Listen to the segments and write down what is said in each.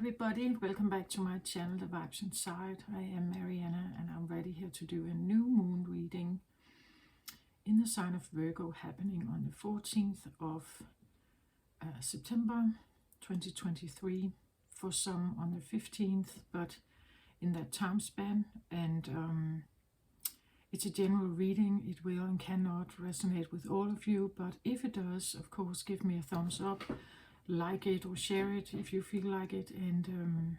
everybody, welcome back to my channel, The Vibes Inside. I am Mariana and I'm ready here to do a new moon reading in the sign of Virgo happening on the 14th of September 2023, for some on the 15th, but in that time span. And it's a general reading. It will and cannot resonate with all of you, but if it does, of course, give me a thumbs up, like it or share it if you feel like it, and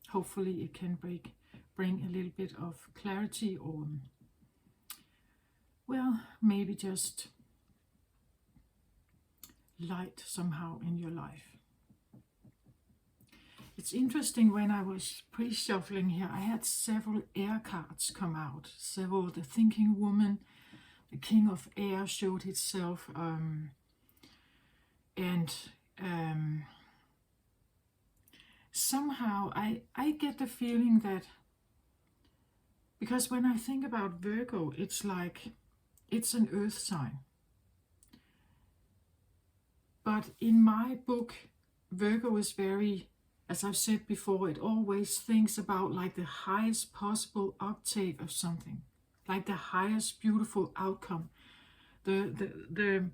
hopefully it can bring a little bit of clarity, or well, maybe just light somehow in your life. It's interesting, when I was pre-shuffling here, I had several air cards come out. Several, the thinking woman, the king of air showed itself, and somehow I get the feeling that, because when I think about Virgo, it's like it's an earth sign. But in my book, Virgo is very, as I've said before, it always thinks about like the highest possible octave of something, like the highest beautiful outcome, the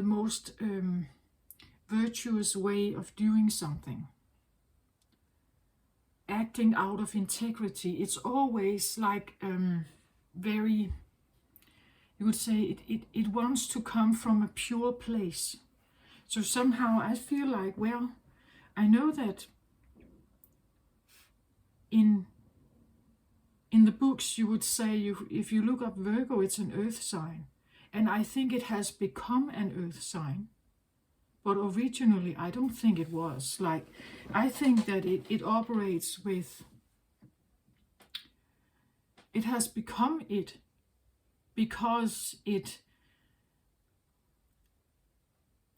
most virtuous way of doing something, acting out of integrity. It's always like very, you would say, it wants to come from a pure place. So somehow I feel like, well, I know that in the books you would say, if you look up Virgo, it's an earth sign. And I think it has become an earth sign. But originally, I don't think it was. Like, I think that it operates with, it has become it because it,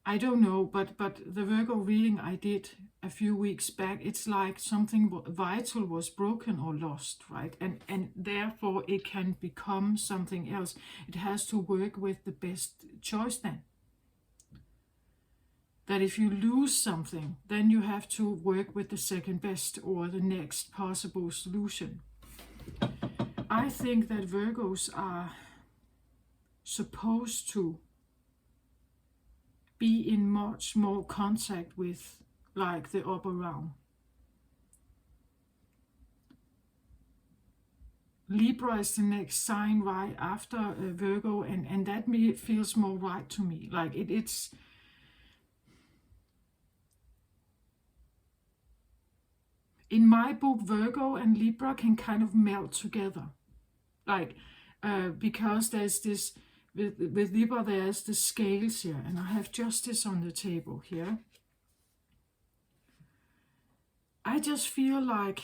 I don't know, but the Virgo reading I did a few weeks back, it's like something vital was broken or lost, right? And therefore it can become something else. It has to work with the best choice then. That if you lose something, then you have to work with the second best or the next possible solution. I think that Virgos are supposed to be in much more contact with like the upper realm. Libra is the next sign right after Virgo, and that feels more right to me. Like it's in my book, Virgo and Libra can kind of melt together, like because there's this, with Libra there's the scales here, and I have justice on the table here. I just feel like,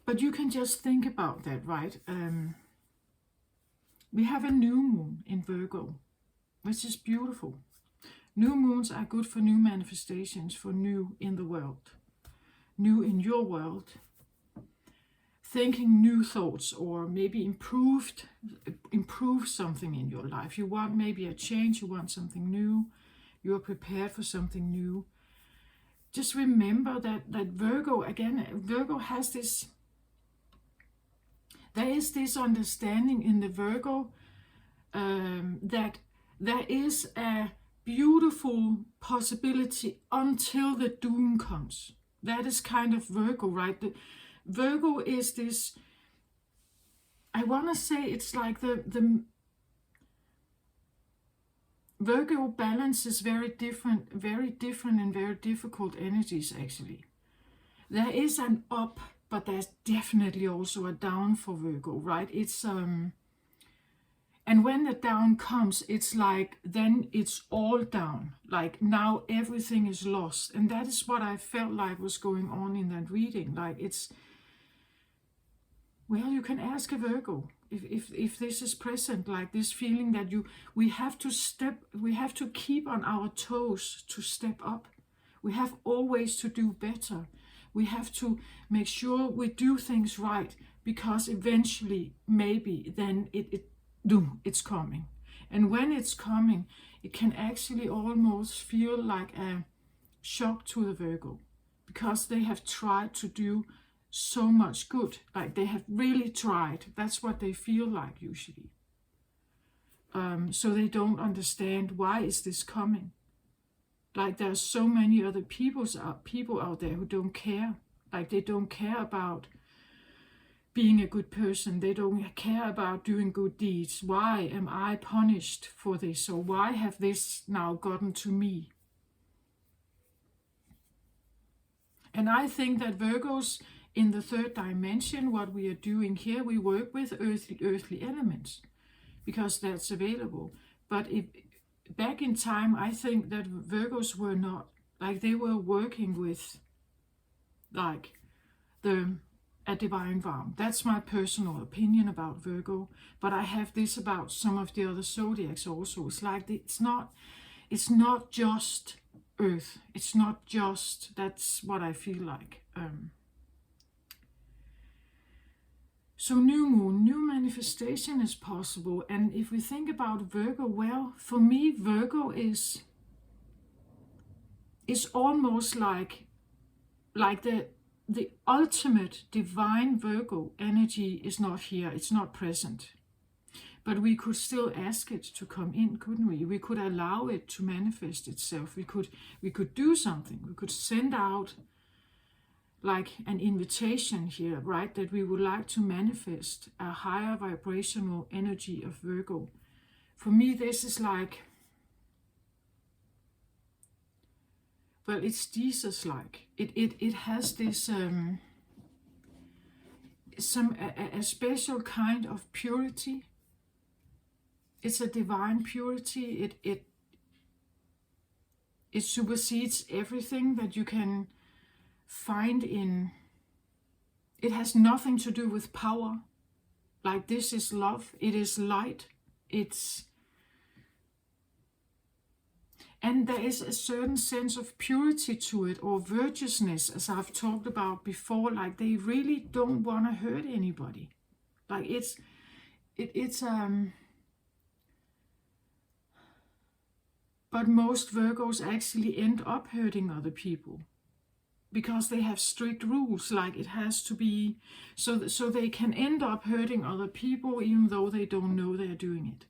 but you can just think about that, right? We have a new moon in Virgo, which is beautiful. New moons are good for new manifestations, for new in the world, new in your world, thinking new thoughts, or maybe improve something in your life. You want maybe a change, you want something new, you are prepared for something new. Just remember that Virgo, again, Virgo has this, there is this understanding in the Virgo that there is a beautiful possibility until the doom comes. That is kind of Virgo, right? Virgo is this, I want to say it's like the Virgo balances very different and very difficult energies, actually. There is an up, but there's definitely also a down for Virgo, right? It's and when the down comes, it's like, then it's all down. Like now everything is lost. And that is what I felt like was going on in that reading. Like it's, well, you can ask a Virgo if this is present, like this feeling that we have to keep on our toes to step up. We have always to do better. We have to make sure we do things right, because eventually, maybe then it's coming. And when it's coming, it can actually almost feel like a shock to the Virgo, because they have tried to do so much good. Like they have really tried. That's what they feel like usually. So they don't understand, why is this coming? Like there's so many other people out there who don't care. Like they don't care about being a good person. They don't care about doing good deeds. Why am I punished for this? Or why have this now gotten to me? And I think that Virgos in the third dimension, what we are doing here, we work with earthly elements because that's available. But if back in time, I think that Virgos were not, like they were working with like a divine realm. That's my personal opinion about Virgo. But I have this about some of the other zodiacs also. It's like it's not just Earth. It's not just, that's what I feel like. So new moon, new manifestation is possible. And if we think about Virgo, well, for me, Virgo is almost like the ultimate divine Virgo energy is not here. It's not present. But we could still ask it to come in, couldn't we? We could allow it to manifest itself. We could do something. We could send out like an invitation here, right? That we would like to manifest a higher vibrational energy of Virgo. For me, this is like, well, it's Jesus-like. It has this a special kind of purity. It's a divine purity. It supersedes everything that you can find in. It has nothing to do with power. Like this is love. It is light. And there is a certain sense of purity to it, or virtuousness, as I've talked about before. Like they really don't want to hurt anybody. Like it's but most Virgos actually end up hurting other people because they have strict rules. Like it has to be so they can end up hurting other people even though they don't know they're doing it.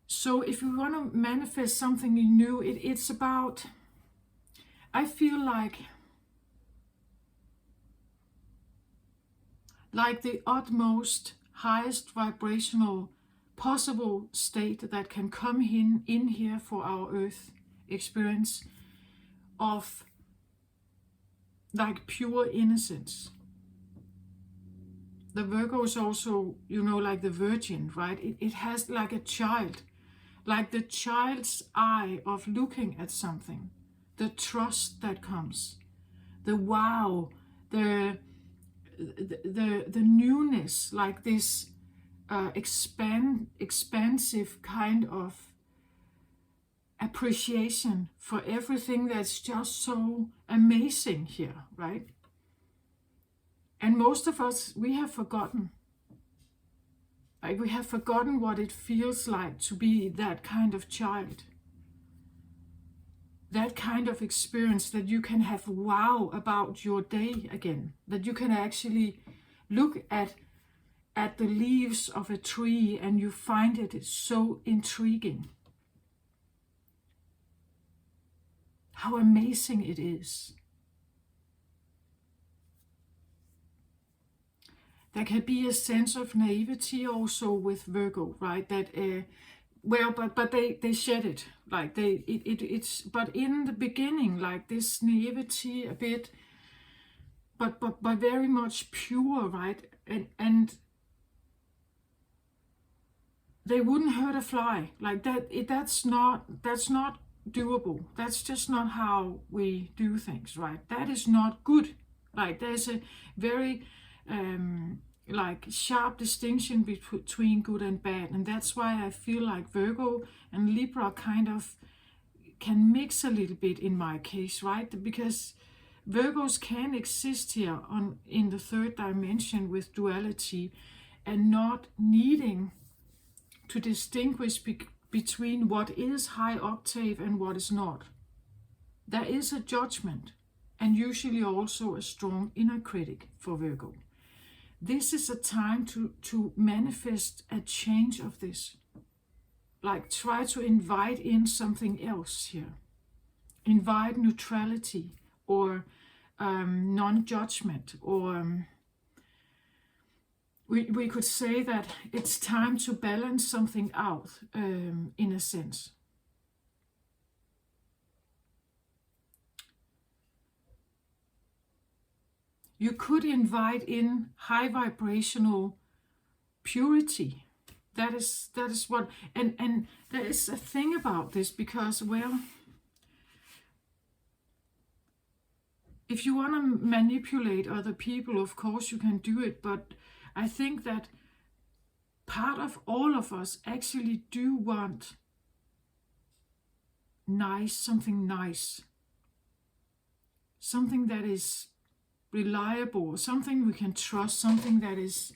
So if we want to manifest something new, it's about, I feel like the utmost, highest vibrational possible state that can come in here for our Earth experience of like pure innocence. The Virgo is also, like the Virgin, right? It has like a child, like the child's eye of looking at something, the trust that comes, the wow, the newness, like this expansive kind of appreciation for everything that's just so amazing here, right? And most of us, we have forgotten. Like we have forgotten what it feels like to be that kind of child. That kind of experience that you can have wow about your day again. That you can actually look at the leaves of a tree and you find it so intriguing. How amazing it is. There can be a sense of naivety also with Virgo, right? That but they shed it, like it's but in the beginning, like this naivety a bit, but very much pure, right? And they wouldn't hurt a fly, like that. That's not doable. That's just not how we do things, right? That is not good. Like there's a very like sharp distinction between good and bad, and that's why I feel like Virgo and Libra kind of can mix a little bit in my case, right? Because Virgos can exist here in the third dimension with duality and not needing to distinguish between what is high octave and what is not. There is a judgment and usually also a strong inner critic for Virgo. This is a time to manifest a change of this. Like try to invite in something else here. Invite neutrality or non-judgment, or we could say that it's time to balance something out in a sense. You could invite in high vibrational purity. That is what, and there is a thing about this, because, well, if you want to manipulate other people, of course you can do it, but I think that part of all of us actually do want something nice, something that is reliable, something we can trust, something that is,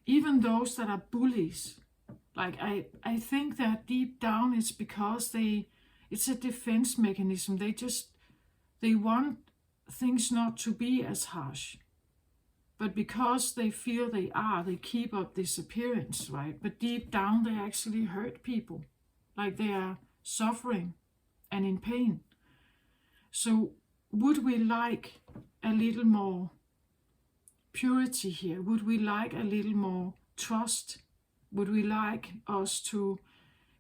even those that are bullies, like I think that deep down it's because it's a defense mechanism. They want things not to be as harsh, but because they feel they keep up this appearance, right? But deep down they actually hurt people, like they are suffering and in pain. So would we like a little more purity here? Would we like a little more trust? Would we like us to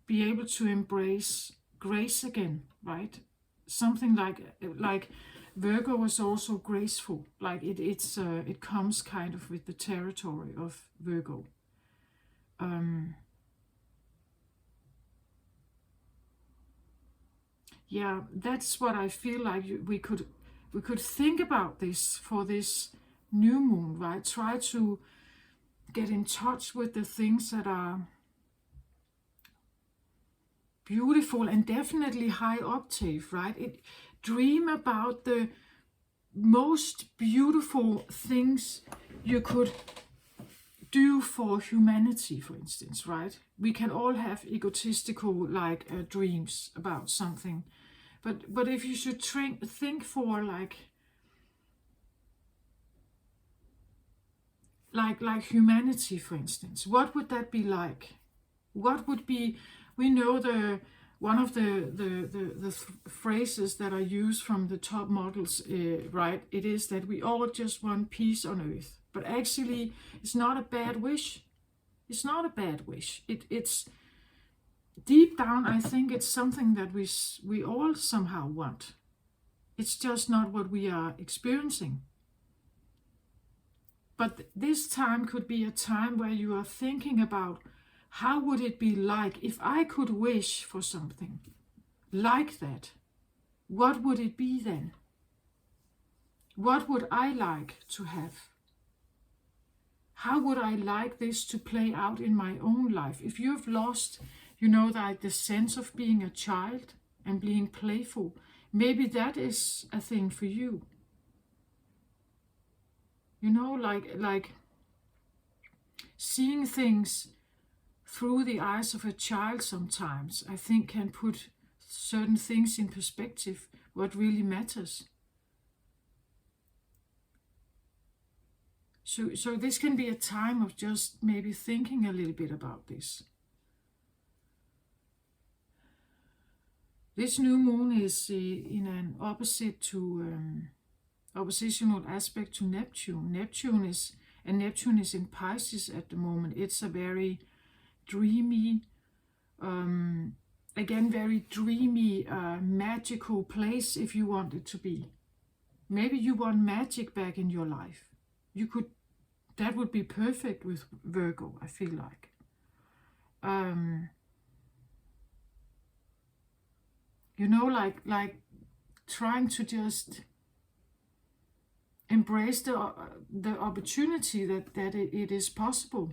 be able to embrace grace again, right? Something like Virgo is also graceful. Like it comes kind of with the territory of Virgo. Yeah, that's what I feel like we could think about this for this new moon, right? Try to get in touch with the things that are beautiful and definitely high octave, right? Dream about the most beautiful things you could do for humanity, for instance, right? We can all have egotistical dreams about something, but if you should think for like humanity, for instance, what would that be like? What would be, we know one of the phrases that are used from the top models, right? It is that we all just want peace on earth. But actually, it's not a bad wish. It's not a bad wish. It's deep down, I think it's something that we all somehow want. It's just not what we are experiencing. But this time could be a time where you are thinking about, how would it be like if I could wish for something like that? What would it be then? What would I like to have? How would I like this to play out in my own life? If you've lost, the sense of being a child and being playful, maybe that is a thing for you. Like seeing things through the eyes of a child sometimes, I think, can put certain things in perspective, what really matters. So this can be a time of just maybe thinking a little bit about this. This new moon is in an oppositional aspect to Neptune. Neptune is in Pisces at the moment. It's a very dreamy, very dreamy, magical place, if you want it to be. Maybe you want magic back in your life. That would be perfect with Virgo, I feel like. Like trying to just embrace the opportunity that it is possible.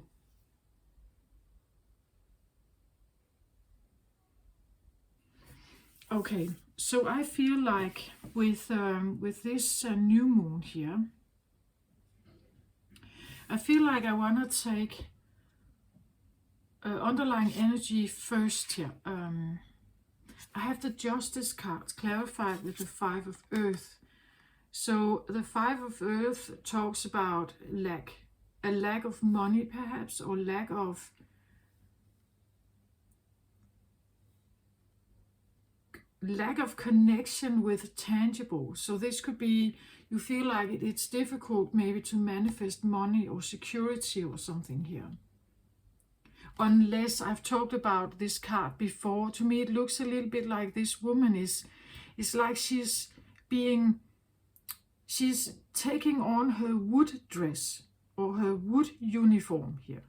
Okay, So I feel like with this new moon here, I feel like I want to take underlying energy first here. I have the Justice cards clarified with the Five of Earth. So the Five of Earth talks about a lack of money perhaps, or lack of connection with tangible. So this could be, you feel like it's difficult maybe to manifest money or security or something here. Unless I've talked about this card before, to me it looks a little bit like this woman is like she's taking on her wood dress or her wood uniform here.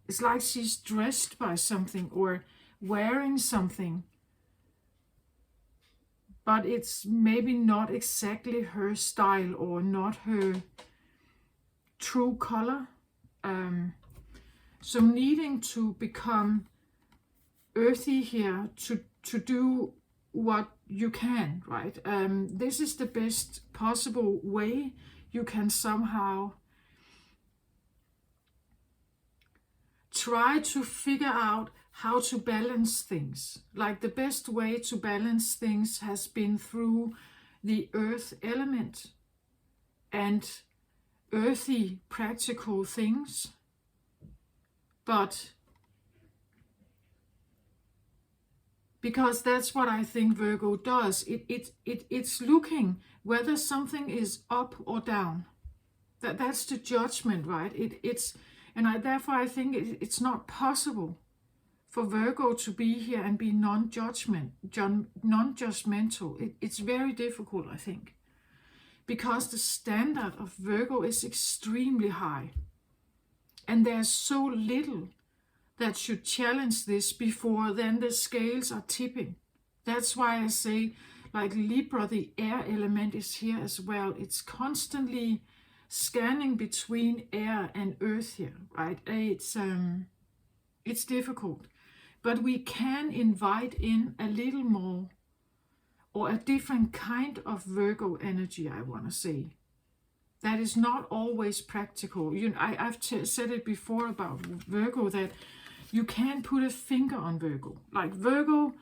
It's like she's dressed by something or wearing something, but it's maybe not exactly her style or not her true color. So needing to become earthy here to do what you can, right? This is the best possible way you can somehow try to figure out how to balance things. Like the best way to balance things has been through the earth element and earthy practical things. But because that's what I think Virgo does. It's looking whether something is up or down. That's the judgment, right? Therefore I think it's not possible for Virgo to be here and be non-judgmental. It's very difficult, I think, because the standard of Virgo is extremely high. And there's so little that should challenge this before then the scales are tipping. That's why I say, like Libra, the air element is here as well. It's constantly scanning between air and earth here, right? It's difficult. But we can invite in a little more, or a different kind of Virgo energy, I want to say. That is not always practical. I've said it before about Virgo, that you can't put a finger on Virgo. Like Virgo,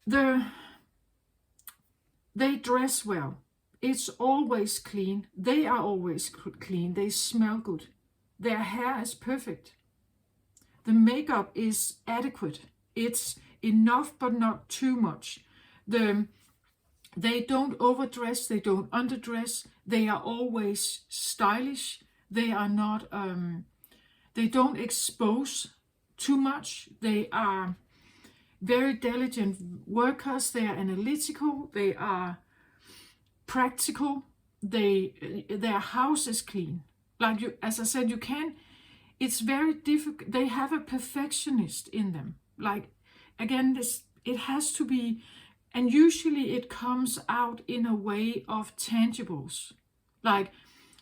they dress well. It's always clean. They are always clean. They smell good. Their hair is perfect. The makeup is adequate. It's enough but not too much. They don't overdress, they don't underdress, they are always stylish, they are not, they don't expose too much, they are very diligent workers, they are analytical, they are practical, their house is clean. Like as I said, it's very difficult, they have a perfectionist in them. Like, again, it has to be. And usually it comes out in a way of tangibles. Like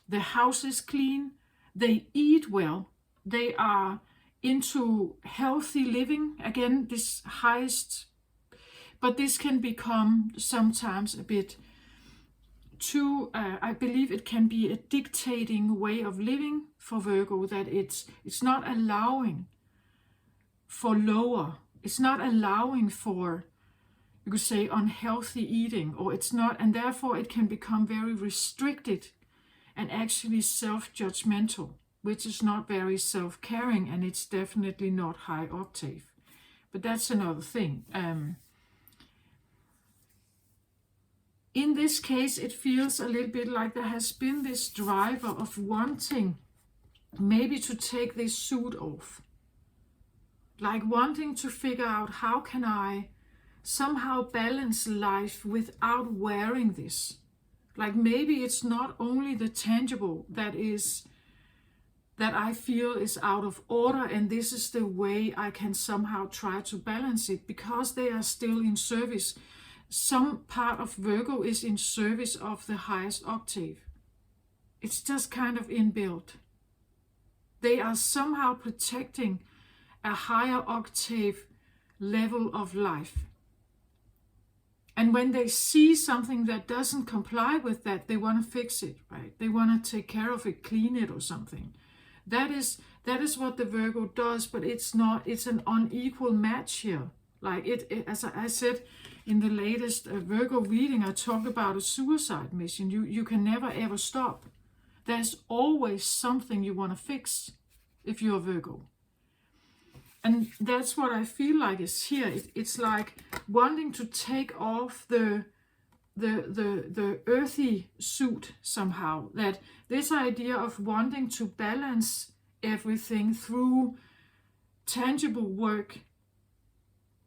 the house is clean, they eat well, they are into healthy living. Again, this highest, but this can become sometimes a bit too, I believe it can be a dictating way of living for Virgo, that it's not allowing for lower, it's not allowing for, you could say, unhealthy eating, or it's not, and therefore it can become very restricted and actually self-judgmental, which is not very self-caring, and it's definitely not high octave. But that's another thing. In this case, it feels a little bit like there has been this driver of wanting maybe to take this suit off, like wanting to figure out, how can I somehow balance life without wearing this? Like maybe it's not only the tangible that I feel is out of order, and this is the way I can somehow try to balance it, because they are still in service. Some part of Virgo is in service of the highest octave. It's just kind of inbuilt. They are somehow protecting a higher octave level of life. And when they see something that doesn't comply with that, they want to fix it, right? They want to take care of it, clean it or something. That is what the Virgo does, but it's not, it's an unequal match here. Like as I said in the latest Virgo reading, I talked about a suicide mission. You can never ever stop. There's always something you want to fix if you're a Virgo. And that's what I feel like is here. It's like wanting to take off the earthy suit somehow. That this idea of wanting to balance everything through tangible work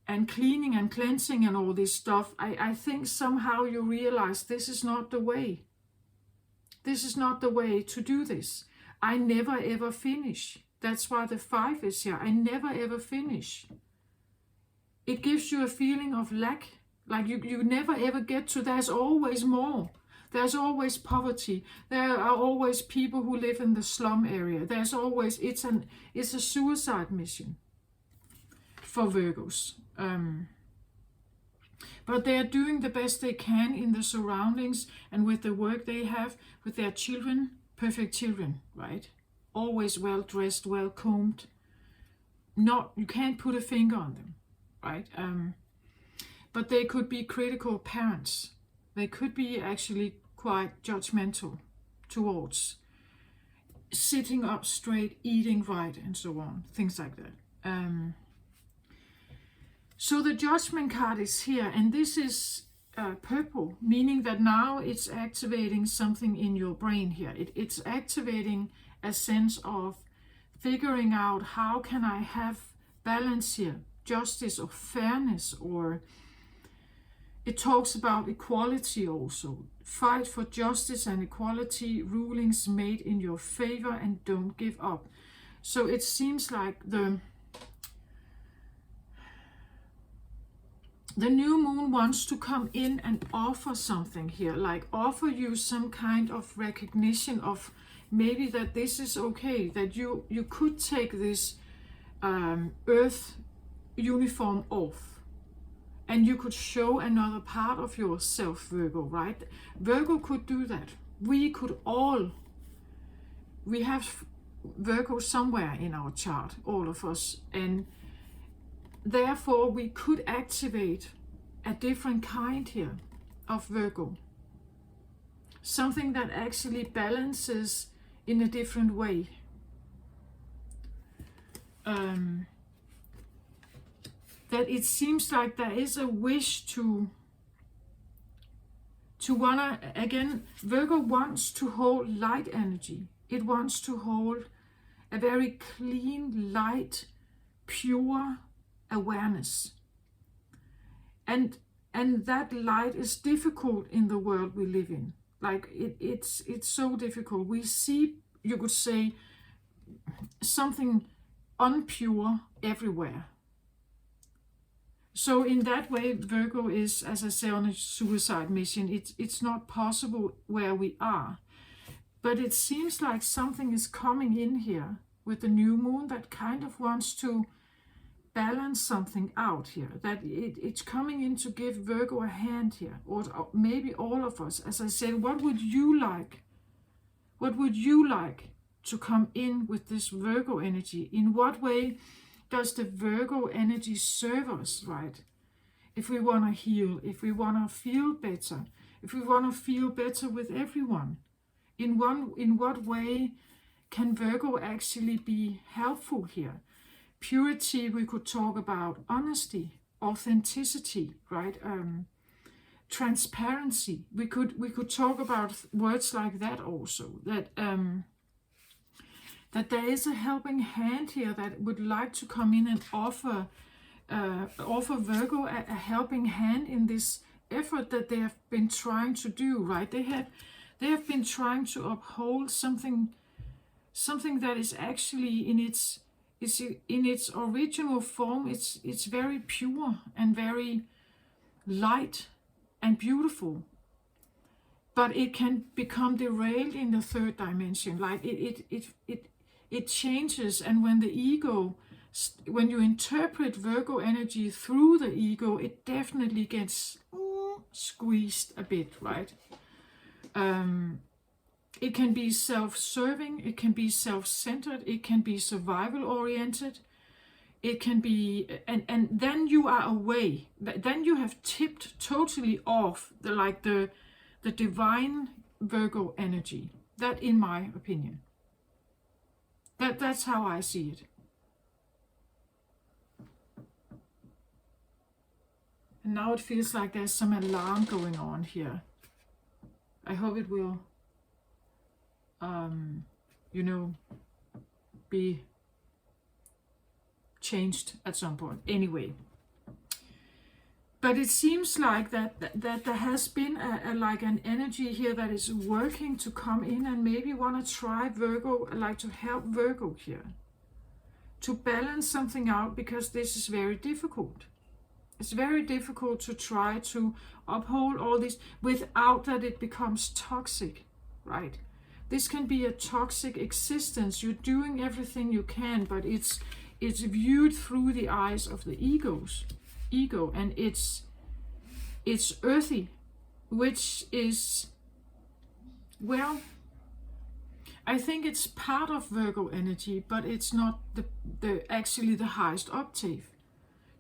and cleaning and cleansing and all this stuff, I think somehow you realize this is not the way. This is not the way to do this. I never ever finish. That's why the 5 is here. I never ever finish. It gives you a feeling of lack. Like you never ever get to, there's always more. There's always poverty. There are always people who live in the slum area. There's always, it's a suicide mission for Virgos. But they're doing the best they can in the surroundings and with the work they have with their children. Perfect children, right? Always well dressed, well combed. You can't put a finger on them, right? But they could be critical parents. They could be actually quite judgmental towards sitting up straight, eating right, and so on. Things like that. So the Judgment card is here, and this is purple, meaning that now it's activating something in your brain here. It's activating a sense of figuring out how can I have balance here, justice or fairness, or it talks about equality also. Fight for justice and equality, rulings made in your favor, and don't give up. So it seems like the new moon wants to come in and offer something here, like offer you some kind of recognition of maybe that this is okay, that you could take this earth uniform off and you could show another part of yourself, Virgo, right? Virgo could do that. We have Virgo somewhere in our chart, all of us, and therefore we could activate a different kind here of Virgo. Something that actually balances in a different way. That it seems like there is a wish to wanna, again, Virgo wants to hold light energy. It wants to hold a very clean, light, pure awareness. And that light is difficult in the world we live in. Like it's so difficult. We see, you could say, something unpure everywhere. So in that way, Virgo is, as I say, on a suicide mission. It's not possible where we are. But it seems like something is coming in here with the new moon that kind of wants to balance something out here. That it's coming in to give Virgo a hand here. Or maybe all of us. As I said, what would you like? What would you like to come in with this Virgo energy? In what way does the Virgo energy serve us, right? If we want to heal, if we want to feel better, if we want to feel better with everyone, in what way can Virgo actually be helpful here? Purity, we could talk about honesty, authenticity, right? Transparency. We could talk about words like that also. That there is a helping hand here that would like to come in and offer Virgo a helping hand in this effort that they have been trying to do, right? They have been trying to uphold something that is actually in its original form. It's very pure and very light and beautiful, but it can become derailed in the third dimension. Like it changes, and when you interpret Virgo energy through the ego, it definitely gets squeezed a bit, right? It can be self-serving, it can be self-centered, it can be survival-oriented, it can be, and then you are away. Then you have tipped totally off the divine Virgo energy. That, in my opinion, that's how I see it. And now it feels like there's some alarm going on here. I hope it will, be changed at some point. Anyway, but it seems like that there has been an energy here that is working to come in and maybe want to try Virgo, like to help Virgo here to balance something out, because this is very difficult. It's very difficult to try to uphold all this without that it becomes toxic, right? This can be a toxic existence. You're doing everything you can, but it's viewed through the eyes of the ego, and it's earthy, which is, well, I think it's part of Virgo energy, but it's not actually the highest octave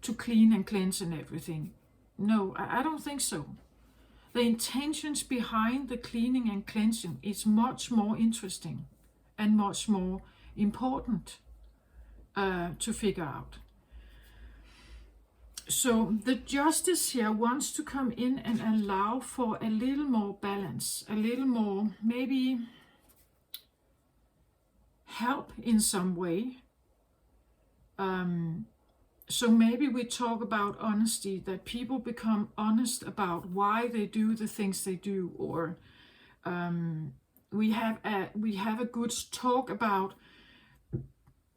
to clean and cleanse and everything. No, I don't think so. The intentions behind the cleaning and cleansing is much more interesting and much more important to figure out. So the justice here wants to come in and allow for a little more balance, a little more maybe help in some way. So maybe we talk about honesty, that people become honest about why they do the things they do, or we have a good talk about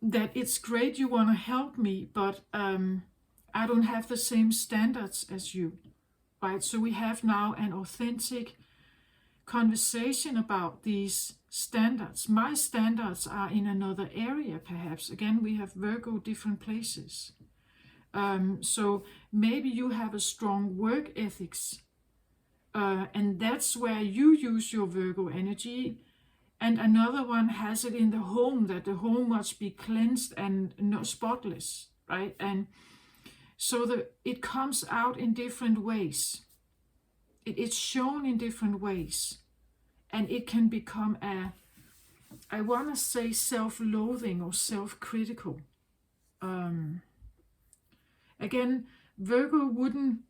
that. It's great you want to help me, but I don't have the same standards as you, right? So we have now an authentic conversation about these standards. My standards are in another area, perhaps. Again, we have Virgo different places. So maybe you have a strong work ethics, and that's where you use your Virgo energy, and another one has it in the home, that the home must be cleansed and spotless, right? And so it comes out in different ways. It's shown in different ways, and it can become I want to say self-loathing or self-critical. Again, Virgo wouldn't,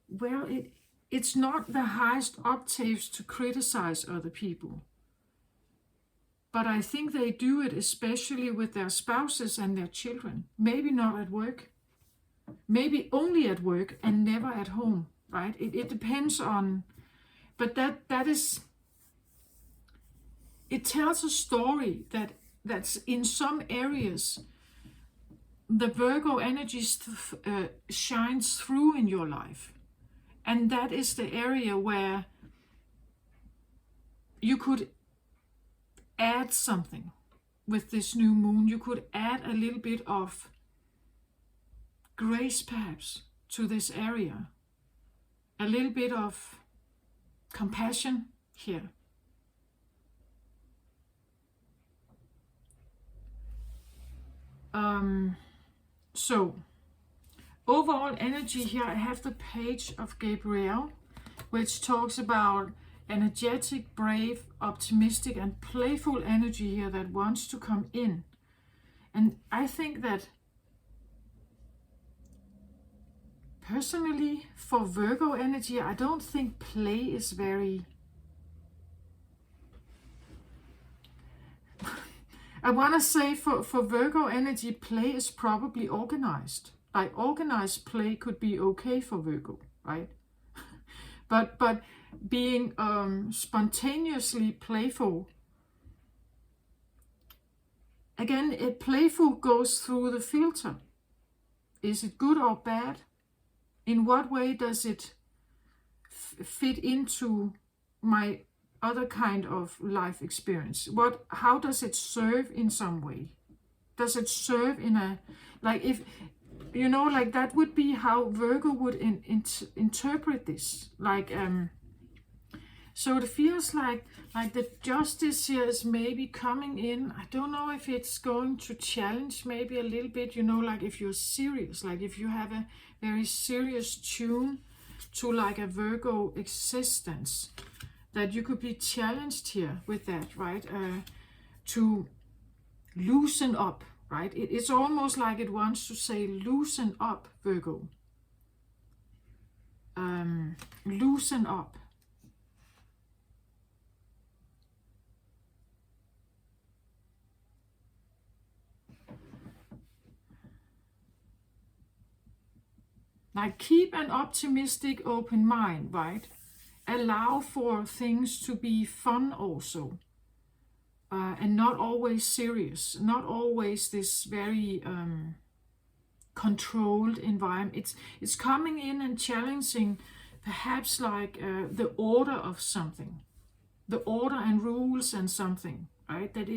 well, it's not the highest octaves to criticize other people. But I think they do it especially with their spouses and their children. Maybe not at work. Maybe only at work and never at home, right? It depends on, but that is, it tells a story that's in some areas the Virgo energy shines through in your life. And that is the area where you could add something with this new moon. You could add a little bit of grace, perhaps, to this area. A little bit of compassion here. So, overall energy here, I have the page of Gabriel, which talks about energetic, brave, optimistic, and playful energy here that wants to come in. And I think that personally, for Virgo energy, I don't think play is very... I want to say for Virgo energy, play is probably organized. Like organized play could be okay for Virgo, right? but being spontaneously playful, again, playful goes through the filter. Is it good or bad? In what way does it fit into my other kind of life experience? How does it serve in some way? Does it serve in a, like, if you know, like that would be how Virgo would interpret this. Like, so it feels like the justice here is maybe coming in. I don't know if it's going to challenge maybe a little bit, you know, like if you're serious, like if you have a very serious tune to like a Virgo existence, that you could be challenged here with that, right? To loosen up, right? It's almost like it wants to say, loosen up, Virgo. Loosen up. Like, keep an optimistic, open mind, right? Allow for things to be fun also. And not always serious, not always this very controlled environment. It's coming in and challenging perhaps like the order of something, the order and rules and something, right? That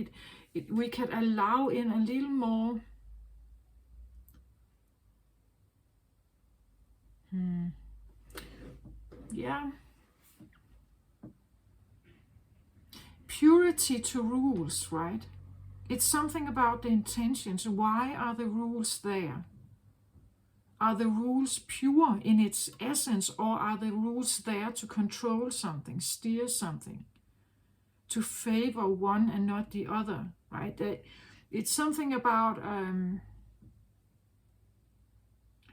we can allow in a little more yeah, purity to rules, right? It's something about the intentions. Why are the rules there? Are the rules pure in its essence, or are the rules there to control something, steer something, to favor one and not the other, right? It's something about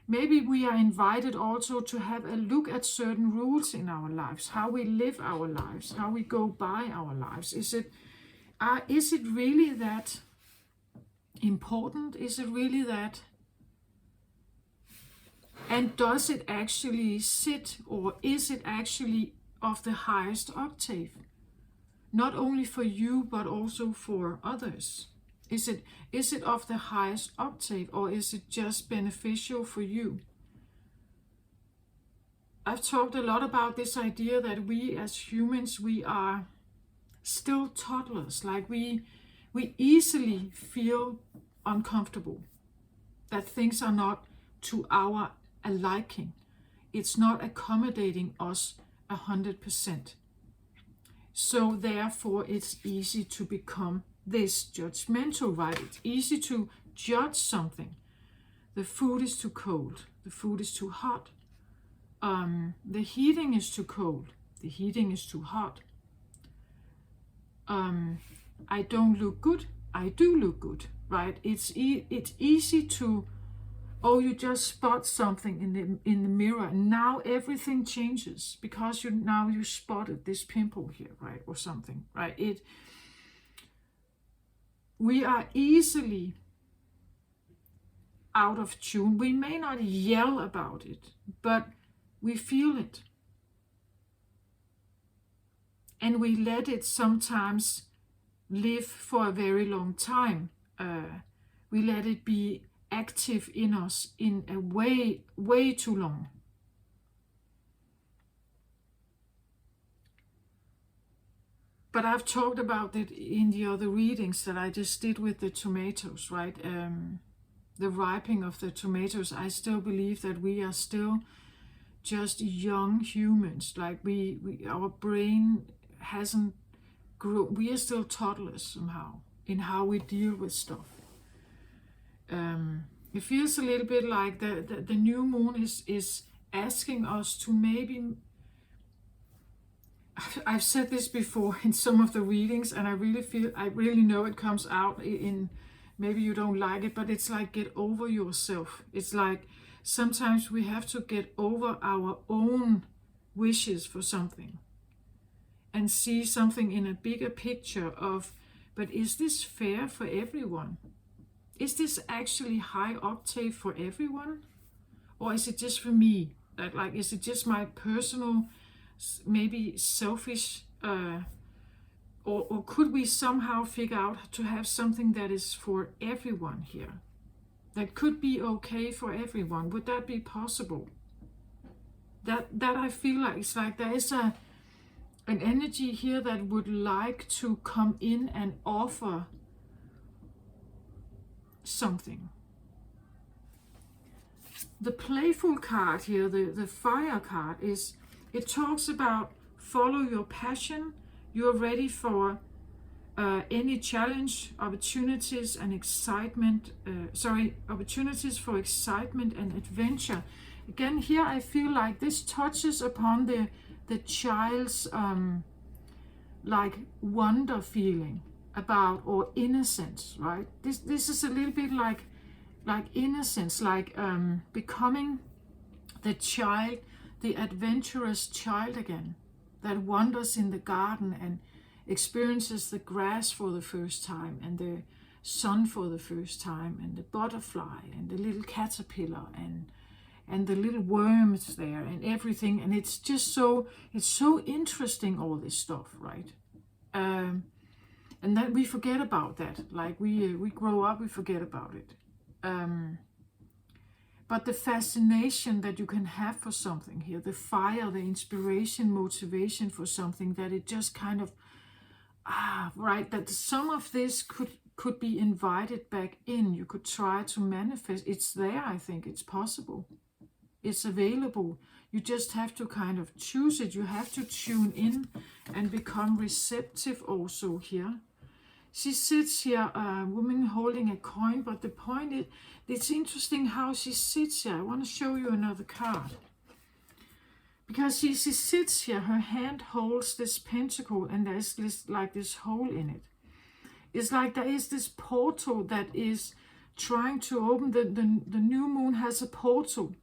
maybe we are invited also to have a look at certain rules in our lives, how we live our lives, how we go by our lives. Is it really that important? Is it really that? And does it actually sit, or is it actually of the highest octave? Not only for you, but also for others. Is it of the highest octave, or is it just beneficial for you? I've talked a lot about this idea that we as humans, we are still toddlers. Like we easily feel uncomfortable, that things are not to our liking. It's not accommodating us 100%. So therefore it's easy to become this judgmental, right? It's easy to judge something. The food is too cold. The food is too hot. The heating is too cold. The heating is too hot. I don't look good. I do look good, right? It's easy to, oh, you just spot something in the mirror, and now everything changes because you spotted this pimple here, right, or something, right? We are easily out of tune. We may not yell about it, but we feel it. And we let it sometimes live for a very long time. We let it be active in us in a way too long. But I've talked about it in the other readings that I just did with the tomatoes, right? The ripening of the tomatoes. I still believe that we are still just young humans. Like our brain hasn't grown. We are still toddlers somehow in how we deal with stuff. It feels a little bit like the new moon is asking us to maybe. I've said this before in some of the readings, and I really know it comes out in, maybe you don't like it, but it's like, get over yourself. It's like sometimes we have to get over our own wishes for something and see something in a bigger picture of, but is this fair for everyone? Is this actually high octave for everyone? Or is it just for me? Like is it just my personal, maybe selfish, or could we somehow figure out to have something that is for everyone here? That could be okay for everyone. Would that be possible? That I feel like it's like there is an energy here that would like to come in and offer something. the playful card here, the fire card, it talks about follow your passion. You're ready for any challenge, opportunities and excitement. Opportunities for excitement and adventure. Again, here I feel like this touches upon the child's like wonder feeling about, or innocence, right? This is a little bit like innocence, like becoming the child, the adventurous child again, that wanders in the garden and experiences the grass for the first time, and the sun for the first time, and the butterfly and the little caterpillar and the little worms there and everything. And it's just it's so interesting, all this stuff, right? And then we forget about that. Like we grow up, we forget about it. But the fascination that you can have for something here, the fire, the inspiration, motivation for something, that it just kind of, right, that some of this could be invited back in. You could try to manifest. It's there, I think. It's possible. It's available. You just have to kind of choose it. You have to tune in and become receptive also here. She sits here, a woman holding a coin, but the point is, it's interesting how she sits here. I want to show you another card. Because she sits here, her hand holds this pentacle, and there's this hole in it. It's like there is this portal that is trying to open. The new moon has a portal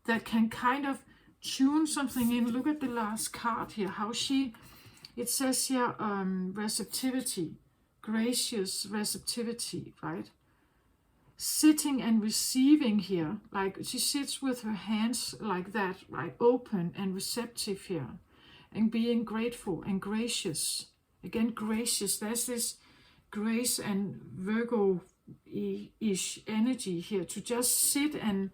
that can kind of tune something in. Look at the last card here, how it says here, receptivity, gracious receptivity, right? Sitting and receiving here, like she sits with her hands like that, right, open and receptive here, and being grateful and gracious. Again, gracious, there's this grace and Virgo-ish energy here, to just sit and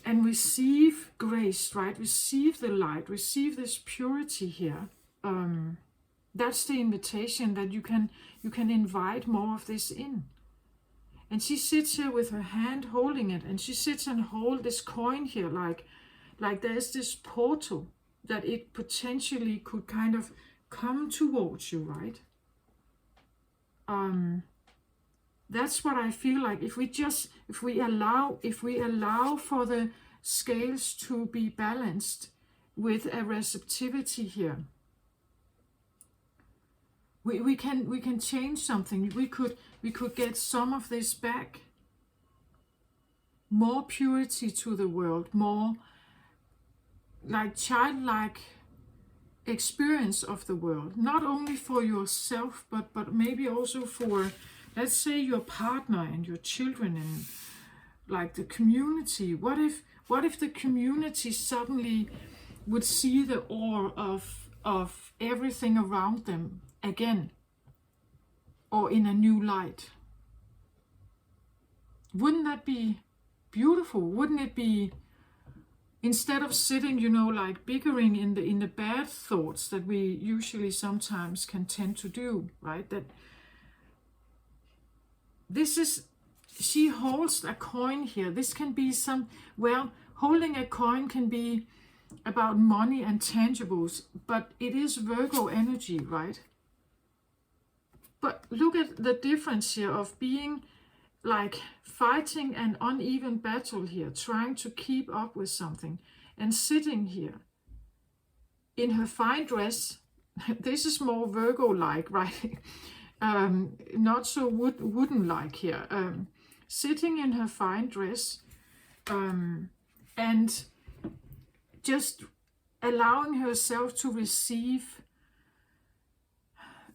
receive grace, right? Receive the light, receive this purity here. That's the invitation, that you can invite more of this in. And she sits here with her hand holding it, and she sits and holds this coin here, like there's this portal that it potentially could kind of come towards you, right? That's what I feel like. If we allow for the scales to be balanced with a receptivity here, we can change something. We could get some of this back. More purity to the world, more like childlike experience of the world, not only for yourself, but maybe also for, let's say, your partner and your children, and like the community. What if the community suddenly would see the awe of everything around them again, or in a new light? Wouldn't that be beautiful? Wouldn't it be, instead of sitting, like bickering in the bad thoughts that we usually sometimes can tend to do, right? That this is, she holds a coin here. This can be holding a coin can be about money and tangibles, but it is Virgo energy, right? But look at the difference here of being like fighting an uneven battle here, trying to keep up with something, and sitting here in her fine dress. This is more Virgo-like, right? Not so wooden-like here. Sitting in her fine dress, and just allowing herself to receive,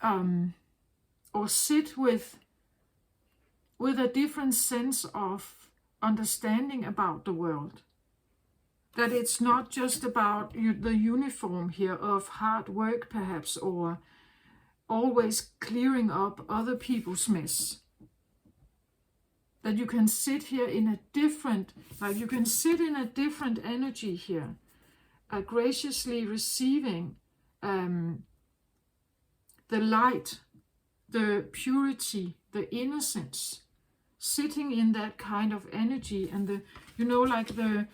or sit with a different sense of understanding about the world. That it's not just about the uniform here of hard work, perhaps, or always clearing up other people's mess. That you can sit here in a different, you can sit in a different energy here, graciously receiving the light, the purity, the innocence, sitting in that kind of energy, and like the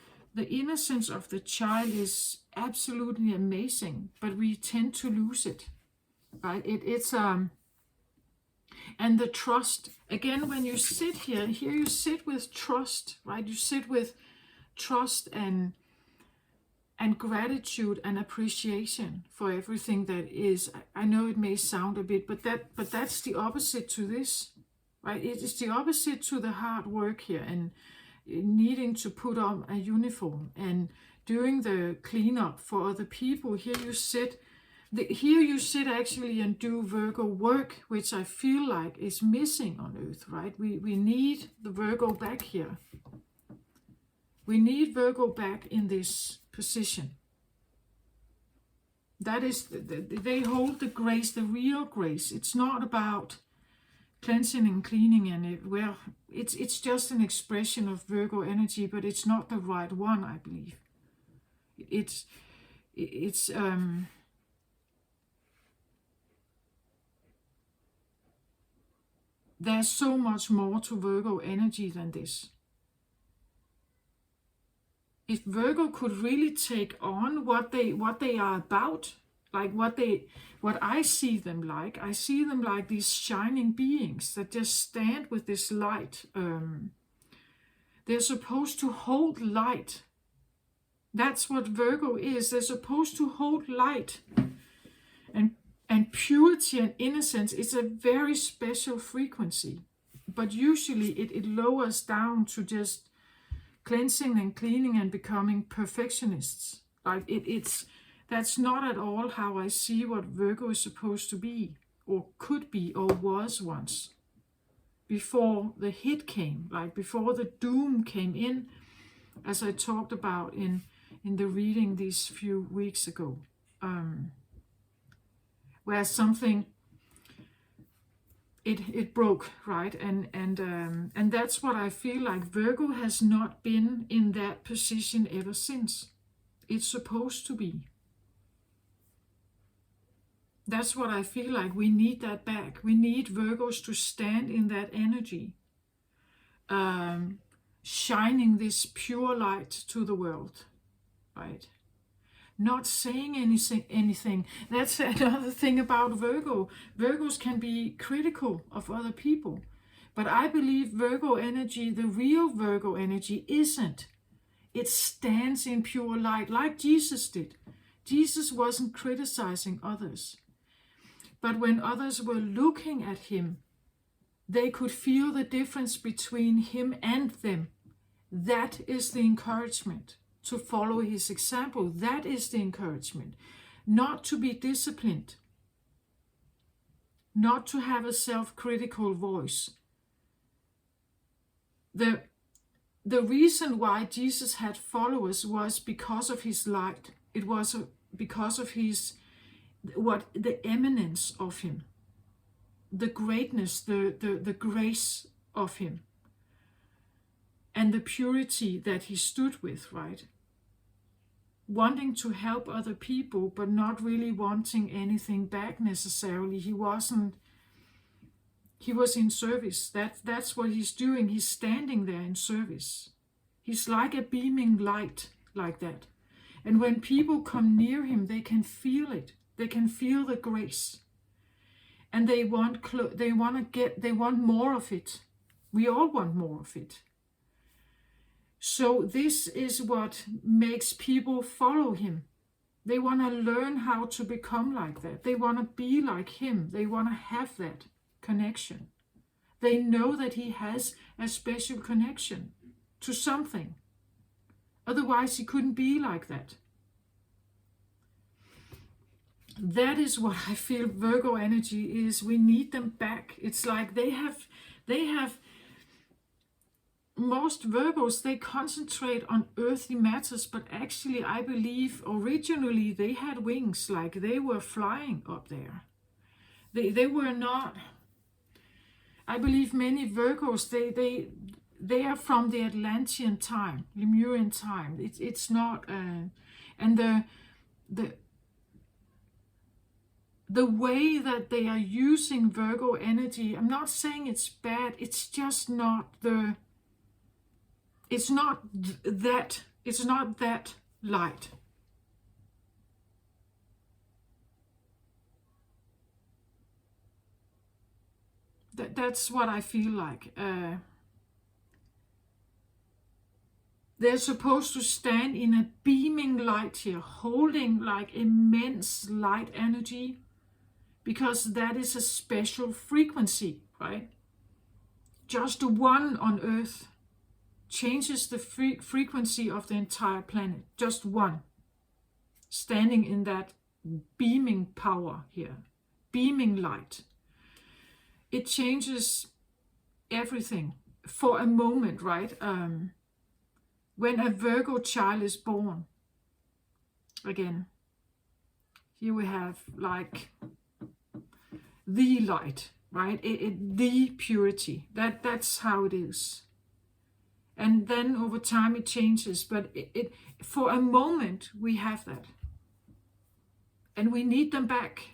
innocence of the child is absolutely amazing, but we tend to lose it, right? It's and the trust, again, when you sit here you sit with trust, right? You sit with trust and gratitude and appreciation for everything that is. I know it may sound a bit, but that's the opposite to this, right? It is the opposite to the hard work here and needing to put on a uniform and doing the cleanup for other people. Here you sit actually and do Virgo work, which I feel like is missing on Earth, right? We need the Virgo back here. We need Virgo back in this position. That is, they hold the grace, the real grace. It's not about cleansing and cleaning, and it's just an expression of Virgo energy, but it's not the right one, I believe. There's so much more to Virgo energy than this. If Virgo could really take on what they are about, like what I see them like, I see them like these shining beings that just stand with this light. They're supposed to hold light. That's what Virgo is. They're supposed to hold light. And purity and innocence is a very special frequency. But usually it lowers down to just cleansing and cleaning and becoming perfectionists. Like that's not at all how I see what Virgo is supposed to be, or could be, or was once, before the hit came, like before the doom came in, as I talked about in the reading these few weeks ago, where something it broke, right? And that's what I feel like. Virgo has not been in that position ever since. It's supposed to be. That's what I feel like. We need that back. We need Virgos to stand in that energy, shining this pure light to the world, right? Not saying anything. That's another thing about Virgo. Virgos can be critical of other people. But I believe Virgo energy, the real Virgo energy, isn't. It stands in pure light, like Jesus did. Jesus wasn't criticizing others. But when others were looking at him, they could feel the difference between him and them. That is the encouragement. To follow his example. That is the encouragement. Not to be disciplined. Not to have a self-critical voice. The reason why Jesus had followers was because of his light. It was because of the eminence of him. The greatness, the grace of him. And the purity that he stood with, right? Wanting to help other people, but not really wanting anything back necessarily. He was in service. That's what he's doing. He's standing there in service. He's like a beaming light like that. And when people come near him, they can feel it. They can feel the grace. And they want more of it. We all want more of it. So this is what makes people follow him. They want to learn how to become like that. They want to be like him. They want to have that connection. They know that he has a special connection to something. Otherwise, he couldn't be like that. That is what I feel Virgo energy is. We need them back. It's like they have most Virgos, they concentrate on earthly matters, but actually I believe originally they had wings, like they were flying up there. They were not. I believe many Virgos, they are from the Atlantean time, Lemurian time. It's not, and the way that they are using Virgo energy, I'm not saying it's bad, it's just not it's not that light. That's what I feel like. They're supposed to stand in a beaming light here, holding like immense light energy, because that is a special frequency, right? Just one on Earth changes the frequency of the entire planet. Just one. Standing in that beaming power here, beaming light. It changes everything for a moment, right? When a Virgo child is born, again, here we have like the light, right? The purity. That's how it is. And then over time it changes, but it for a moment we have that. And we need them back.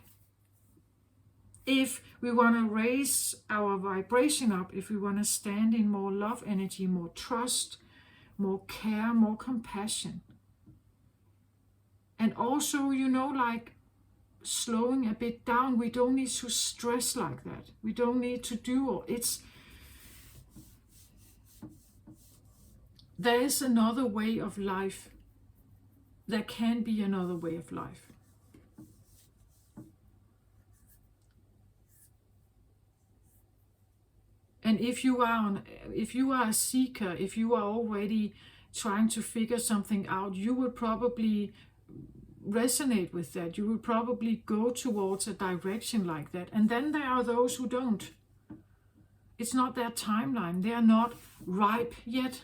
If we want to raise our vibration up, if we want to stand in more love energy, more trust, more care, more compassion. And also, like slowing a bit down. We don't need to stress like that. We don't need to do all. There is another way of life. There can be another way of life. And if you are a seeker, if you are already trying to figure something out, you will probably resonate with that. You will probably go towards a direction like that. And then there are those who don't. It's not their timeline. They are not ripe yet.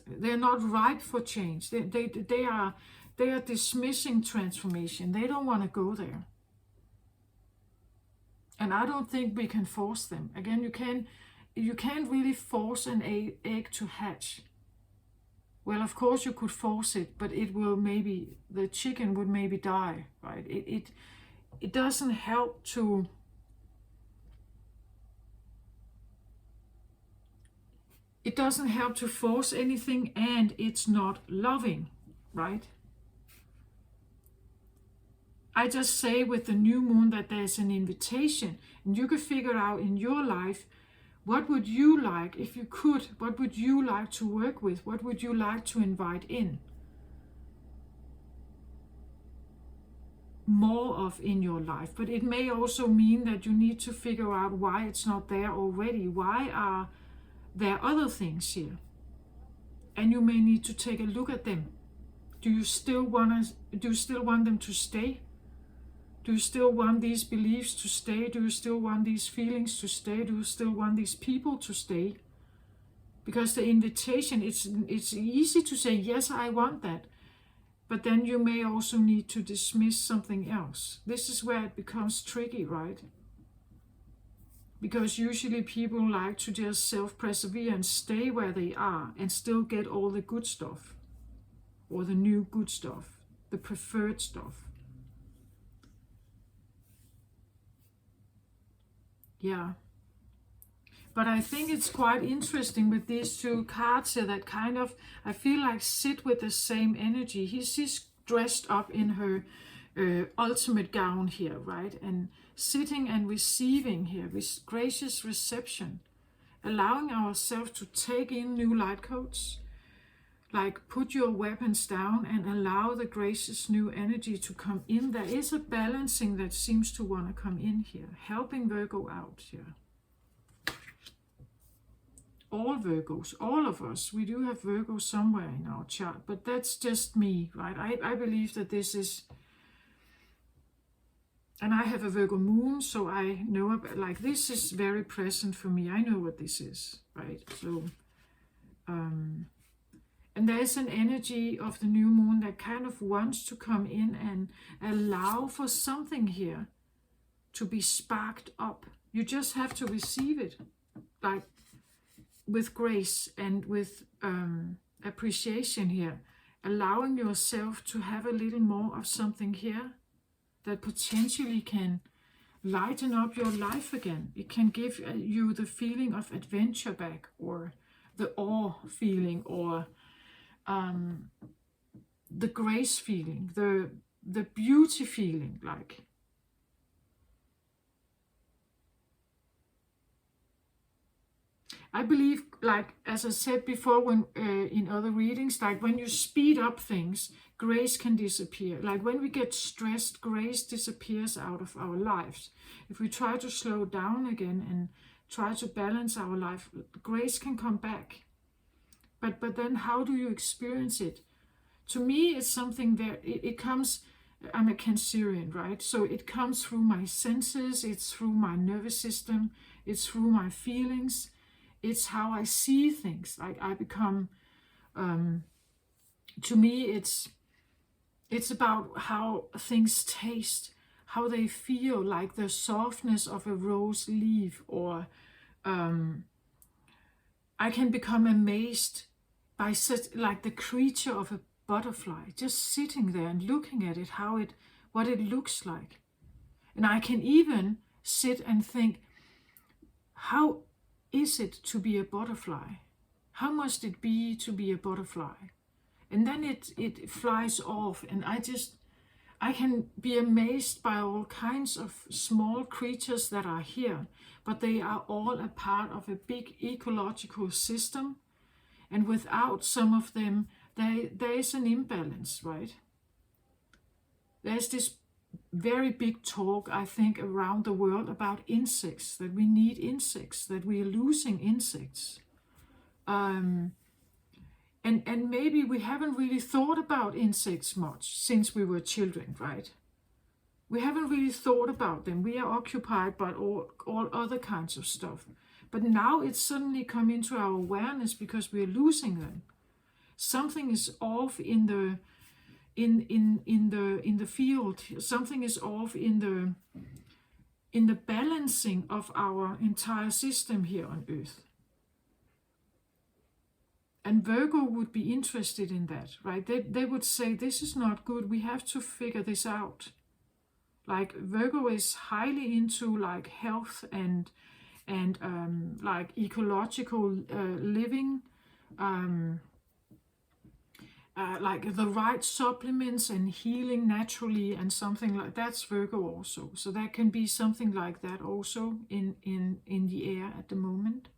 They are not ripe for change. They are dismissing transformation. They don't want to go there. And I don't think we can force them. Again, you can't really force an egg to hatch. Well, of course you could force it, but the chicken would maybe die, right? It doesn't help to force anything, and it's not loving, right? I just say with the new moon that there's an invitation, and you could figure out in your life, what would you like, if you could, what would you like to work with? What would you like to invite in more of in your life? But it may also mean that you need to figure out why it's not there already. Why are there other things here? And you may need to take a look at them. Do you still want them to stay? Do you still want these beliefs to stay? Do you still want these feelings to stay? Do you still want these people to stay? Because the invitation, it's easy to say, yes, I want that. But then you may also need to dismiss something else. This is where it becomes tricky, right? Because usually people like to just self-persevere and stay where they are and still get all the good stuff, or the new good stuff, the preferred stuff. Yeah. But I think it's quite interesting with these two cards here that kind of, I feel like, sit with the same energy. She's dressed up in her ultimate gown here, right? And sitting and receiving here with gracious reception, allowing ourselves to take in new light codes, like put your weapons down and allow the gracious new energy to come in. There is a balancing that seems to want to come in here, helping Virgo out here. All Virgos, all of us, we do have Virgo somewhere in our chart, but that's just me, right? I believe that this is, and I have a Virgo moon, so I know about, like, this is very present for me. I know what this is, right? So, and there's an energy of the new moon that kind of wants to come in and allow for something here to be sparked up. You just have to receive it, like with grace and with appreciation here, allowing yourself to have a little more of something here that potentially can lighten up your life again. It can give you the feeling of adventure back, or the awe feeling, or the grace feeling, the beauty feeling. Like, I believe, like as I said before, when in other readings, like when you speed up things, grace can disappear. Like when we get stressed, grace disappears out of our lives. If we try to slow down again and try to balance our life, grace can come back. But then how do you experience it? To me, it's something that it comes. I'm a Cancerian, right? So it comes through my senses, it's through my nervous system, it's through my feelings, it's how I see things. Like I become, to me, it's about how things taste, how they feel, like the softness of a rose leaf, or I can become amazed by such, like the creature of a butterfly, just sitting there and looking at it, what it looks like. And I can even sit and think, how is it to be a butterfly? How must it be to be a butterfly? And then it flies off, and I can be amazed by all kinds of small creatures that are here, but they are all a part of a big ecological system. And without some of them, there is an imbalance, right? There's this very big talk, I think, around the world about insects, that we need insects, that we are losing insects. And maybe we haven't really thought about insects much since we were children, right? We haven't really thought about them. We are occupied by all other kinds of stuff. But now it's suddenly come into our awareness because we are losing them. Something is off in the field. Something is off in the balancing of our entire system here on Earth. And Virgo would be interested in that, right? They would say, this is not good. We have to figure this out. Like Virgo is highly into like health and like ecological living, like the right supplements and healing naturally and something like that's Virgo also. So that can be something like that also in the air at the moment.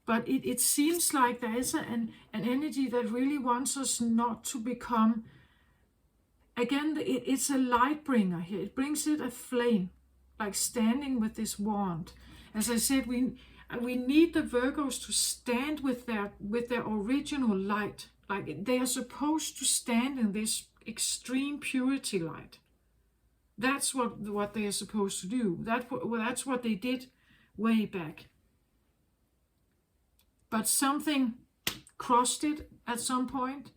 But it seems like there is an energy that really wants us not to become, again, it's a light bringer here. It brings it a flame, like standing with this wand. As I said, we need the Virgos to stand with their original light. Like they are supposed to stand in this extreme purity light. That's what they are supposed to do. That's what they did way back. But something crossed it at some point,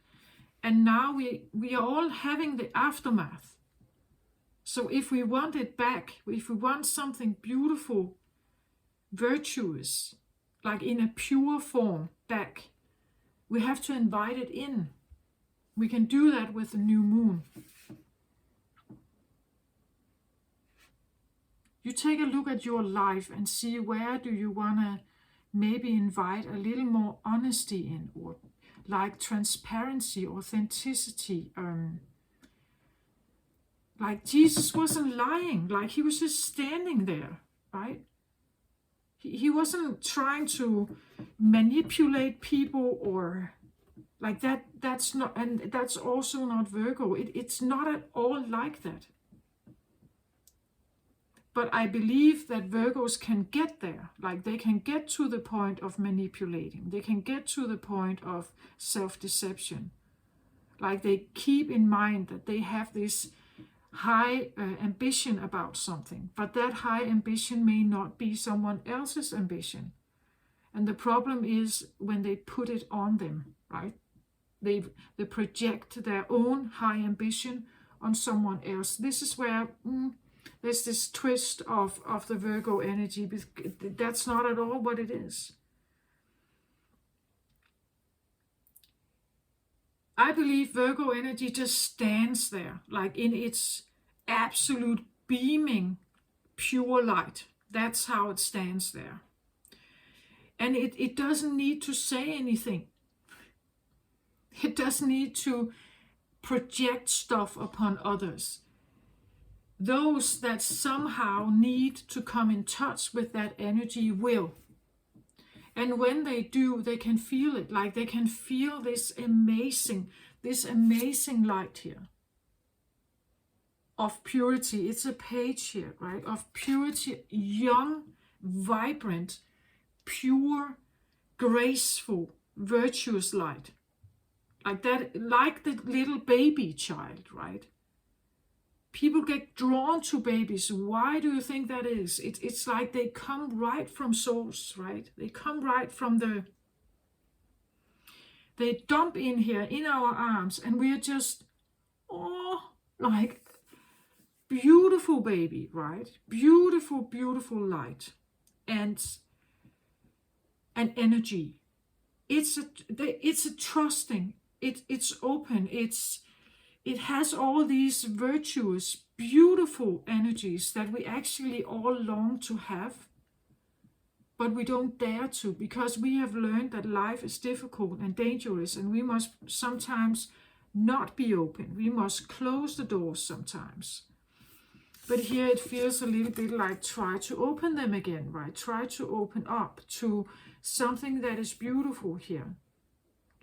and now we are all having the aftermath. So if we want it back, if we want something beautiful, virtuous, like in a pure form back, we have to invite it in. We can do that with the new moon. You take a look at your life and see where do you want to maybe invite a little more honesty in, or like transparency, authenticity. Like Jesus wasn't lying, like he was just standing there, right? He wasn't trying to manipulate people or like that. That's not, and that's also not Virgo. It's not at all like that. But I believe that Virgos can get there. Like they can get to the point of manipulating. They can get to the point of self-deception. Like they keep in mind that they have this high ambition about something. But that high ambition may not be someone else's ambition. And the problem is when they put it on them, right? They project their own high ambition on someone else. This is where there's this twist of the Virgo energy. That's not at all what it is. I believe Virgo energy just stands there, like in its absolute beaming, pure light. That's how it stands there. And it doesn't need to say anything. It doesn't need to project stuff upon others. Those that somehow need to come in touch with that energy will. And when they do, they can feel it, like they can feel this amazing light here of purity. It's a page here, right? Of purity, young, vibrant, pure, graceful, virtuous light. Like that, like the little baby child, right? People get drawn to babies. Why do you think that is? It's like they come right from source, right? They come right from they dump in here in our arms, and we're just, oh, like beautiful baby, right? Beautiful, beautiful light and energy. It's a trusting. It's open. It has all these virtuous, beautiful energies that we actually all long to have, but we don't dare to, because we have learned that life is difficult and dangerous, and we must sometimes not be open. We must close the doors sometimes. But here it feels a little bit like try to open them again, right? Try to open up to something that is beautiful here.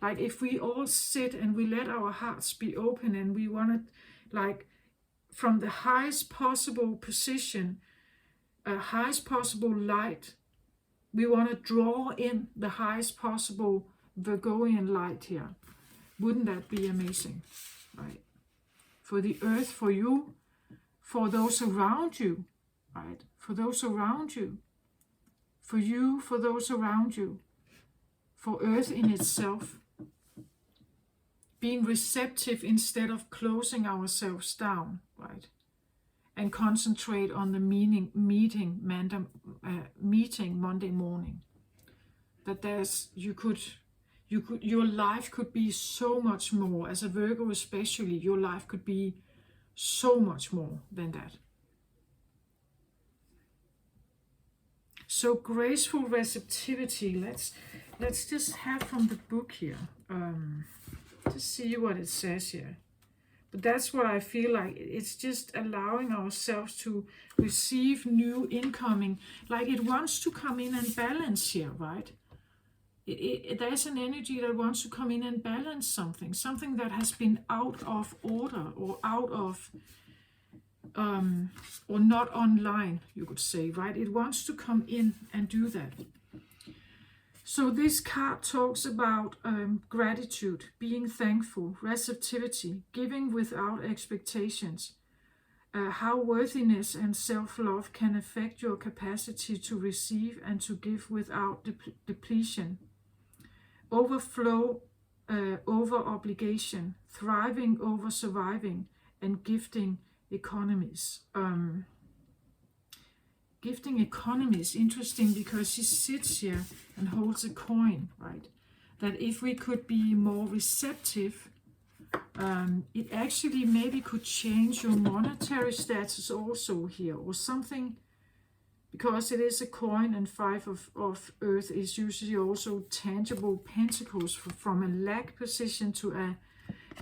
Like if we all sit and we let our hearts be open, and we want to, like, from the highest possible position, highest possible light, we want to draw in the highest possible Virgoian light here. Wouldn't that be amazing, right? For the earth, for you, for those around you, right? For those around you, for you, for those around you, for earth in itself. Being receptive instead of closing ourselves down, right? And concentrate on the meeting Monday morning. That your life could be so much more. As a Virgo especially, your life could be so much more than that. So graceful receptivity. Let's just have from the book here. To see what it says here. But that's what I feel like. It's just allowing ourselves to receive new incoming. Like it wants to come in and balance here, right? There's an energy that wants to come in and balance something that has been out of order, or out of, or not online, you could say, right? It wants to come in and do that. So this card talks about gratitude, being thankful, receptivity, giving without expectations, how worthiness and self-love can affect your capacity to receive and to give without depletion, overflow over obligation, thriving over surviving, and gifting economies. Gifting economy is interesting because she sits here and holds a coin, right? That if we could be more receptive, it actually maybe could change your monetary status also here, or something, because it is a coin, and 5 of earth is usually also tangible pentacles, from a lack position to a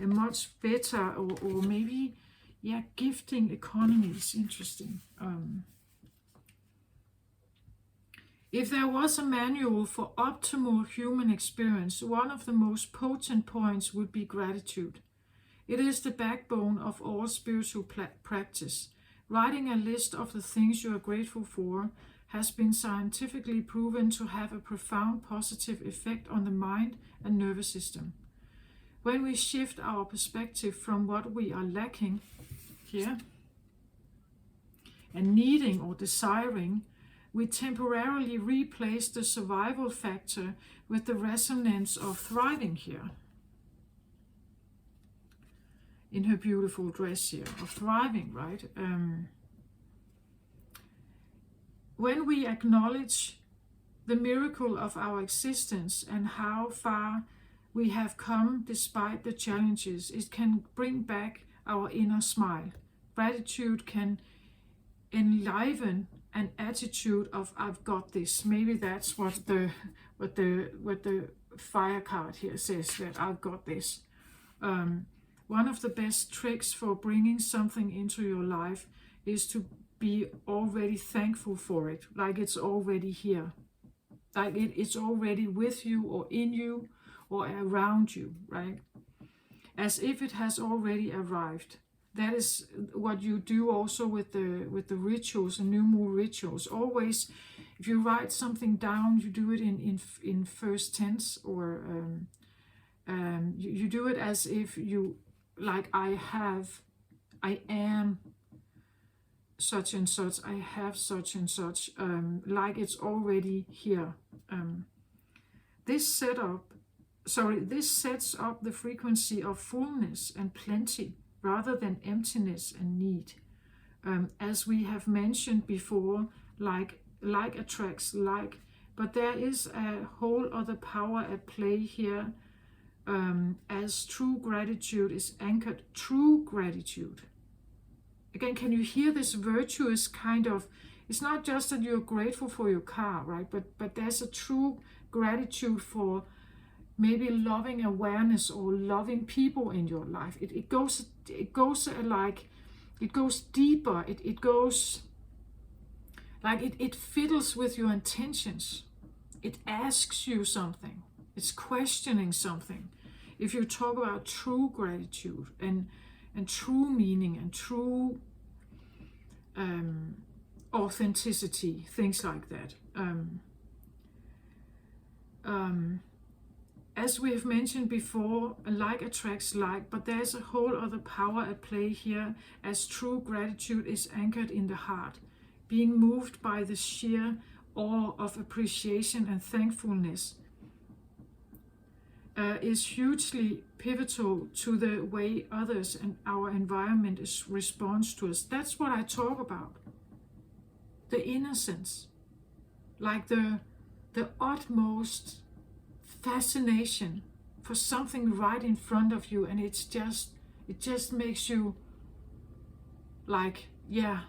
much better, or maybe, yeah, gifting economy is interesting. If there was a manual for optimal human experience, one of the most potent points would be gratitude. It is the backbone of all spiritual practice. Writing a list of the things you are grateful for has been scientifically proven to have a profound positive effect on the mind and nervous system. When we shift our perspective from what we are lacking here and needing or desiring, we temporarily replace the survival factor with the resonance of thriving here. In her beautiful dress here, of thriving, right? When we acknowledge the miracle of our existence and how far we have come despite the challenges. It can bring back our inner smile. Gratitude can enliven an attitude of I've got this. Maybe that's what the fire card here says, that I've got this. One of the best tricks for bringing something into your life is to be already thankful for it, like it's already here, like it's already with you or in you or around you, right? As if it has already arrived. That is what you do also with the rituals and new moon rituals. Always, if you write something down, you do it in first tense, or you do it as if you, like, I am such and such, I have such and such, like it's already here. This sets up the frequency of fullness and plenty, rather than emptiness and need. As we have mentioned before, like attracts like, but there is a whole other power at play here, as true gratitude is anchored. True gratitude. Again, can you hear this virtuous kind of, it's not just that you're grateful for your car, right? But there's a true gratitude for maybe loving awareness or loving people in your life. It goes deeper. It goes like it fiddles with your intentions. It asks you something. It's questioning something. If you talk about true gratitude and true meaning and true authenticity, things like that. As we have mentioned before, like attracts like, but there's a whole other power at play here, as true gratitude is anchored in the heart. Being moved by the sheer awe of appreciation and thankfulness is hugely pivotal to the way others and our environment responds to us. That's what I talk about. The innocence, like the utmost fascination for something right in front of you, and it just makes you like, yeah,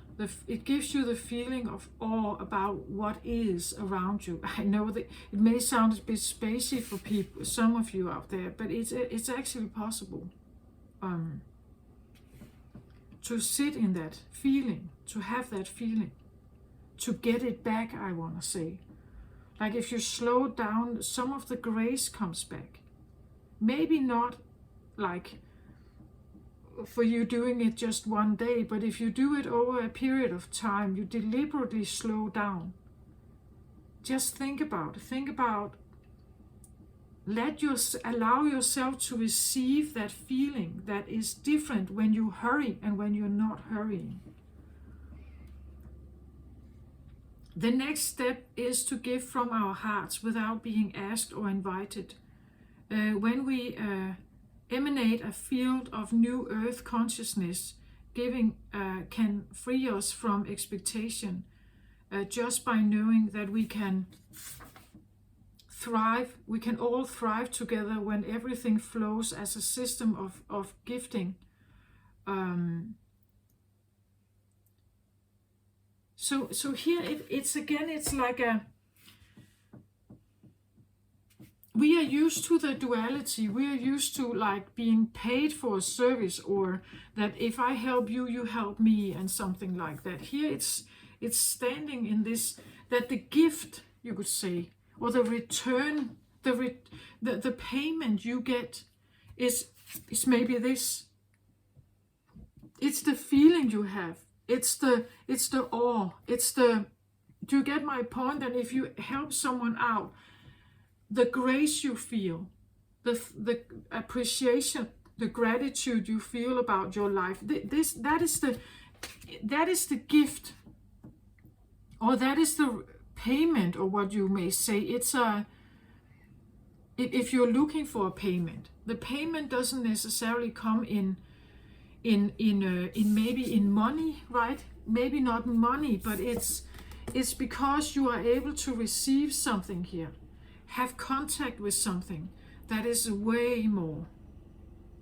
it gives you the feeling of awe about what is around you. I know that it may sound a bit spacey for people, some of you out there, but it's actually possible to sit in that feeling, to have that feeling, to get it back, I want to say. Like if you slow down, some of the grace comes back. Maybe not like for you doing it just one day, but if you do it over a period of time, you deliberately slow down. Just think about, allow yourself to receive that feeling that is different when you hurry and when you're not hurrying. The next step is to give from our hearts without being asked or invited. When we emanate a field of new earth consciousness, giving can free us from expectation, just by knowing that we can thrive, we can all thrive together when everything flows as a system of gifting. So here it's like we are used to the duality. We are used to like being paid for a service, or that if I help you, you help me, and something like that. Here it's standing in this, that the gift, you could say, or the return, the payment you get is maybe this. It's the feeling you have. It's the awe. Do you get my point? And if you help someone out, the grace you feel, the appreciation, the gratitude you feel about your life, that is the gift, or that is the payment, or what you may say. It's if you're looking for a payment, the payment doesn't necessarily come in maybe in money, right? Maybe not money, but it's because you are able to receive something here, have contact with something that is way more.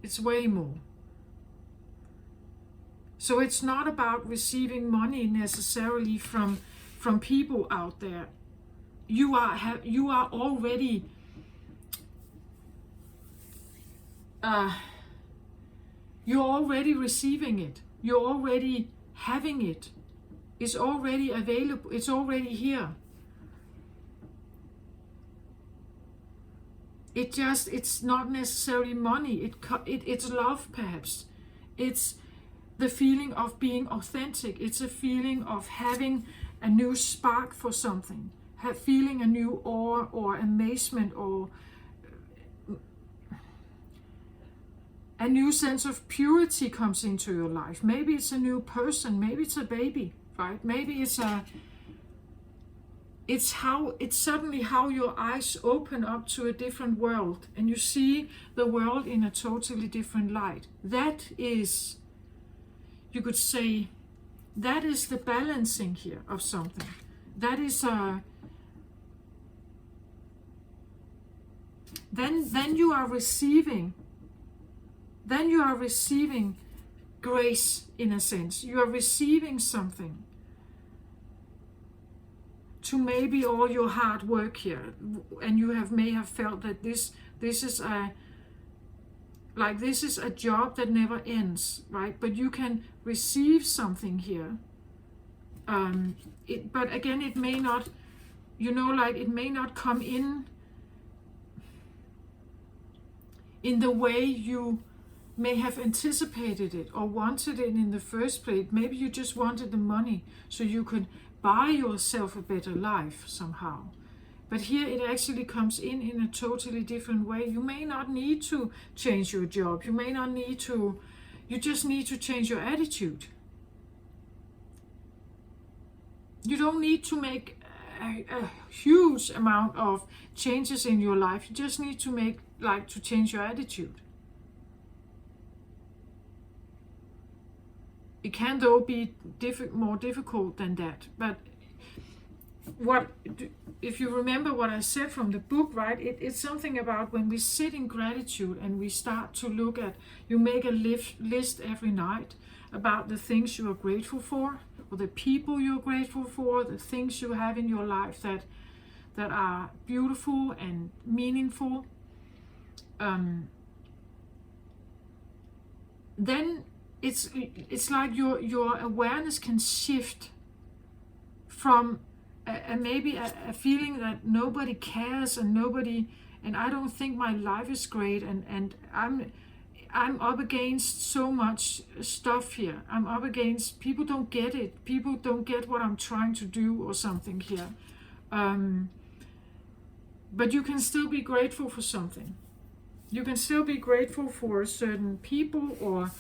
It's way more. So it's not about receiving money necessarily from people out there. You are already you're already receiving it. You're already having it. It's already available. It's already here. It's not necessarily money. It's love, perhaps. It's the feeling of being authentic. It's a feeling of having a new spark for something, feeling a new awe or amazement or a new sense of purity comes into your life. Maybe it's a new person. Maybe it's a baby, right? Maybe it's suddenly how your eyes open up to a different world and you see the world in a totally different light. That is, you could say, that is the balancing here of something. That is then you are receiving grace in a sense. You are receiving something to maybe all your hard work here, and you may have felt that this is a job that never ends, right? But you can receive something here. But again, it may not, it may not come in the way you may have anticipated it or wanted it in the first place. Maybe you just wanted the money so you could buy yourself a better life somehow. But here it actually comes in a totally different way. You may not need to change your job. You may not need to, you just need to change your attitude. You don't need to make a huge amount of changes in your life. You just need to change your attitude. It can though be more difficult than that. But if you remember what I said from the book, right? It's something about when we sit in gratitude and we start to look at, you make a list every night about the things you are grateful for, or the people you're grateful for, the things you have in your life that are beautiful and meaningful. Then it's like your awareness can shift from maybe a feeling that nobody cares and I don't think my life is great and I'm up against so much stuff here. I'm up against, people don't get it. People don't get what I'm trying to do or something here. But you can still be grateful for something. You can still be grateful for certain people or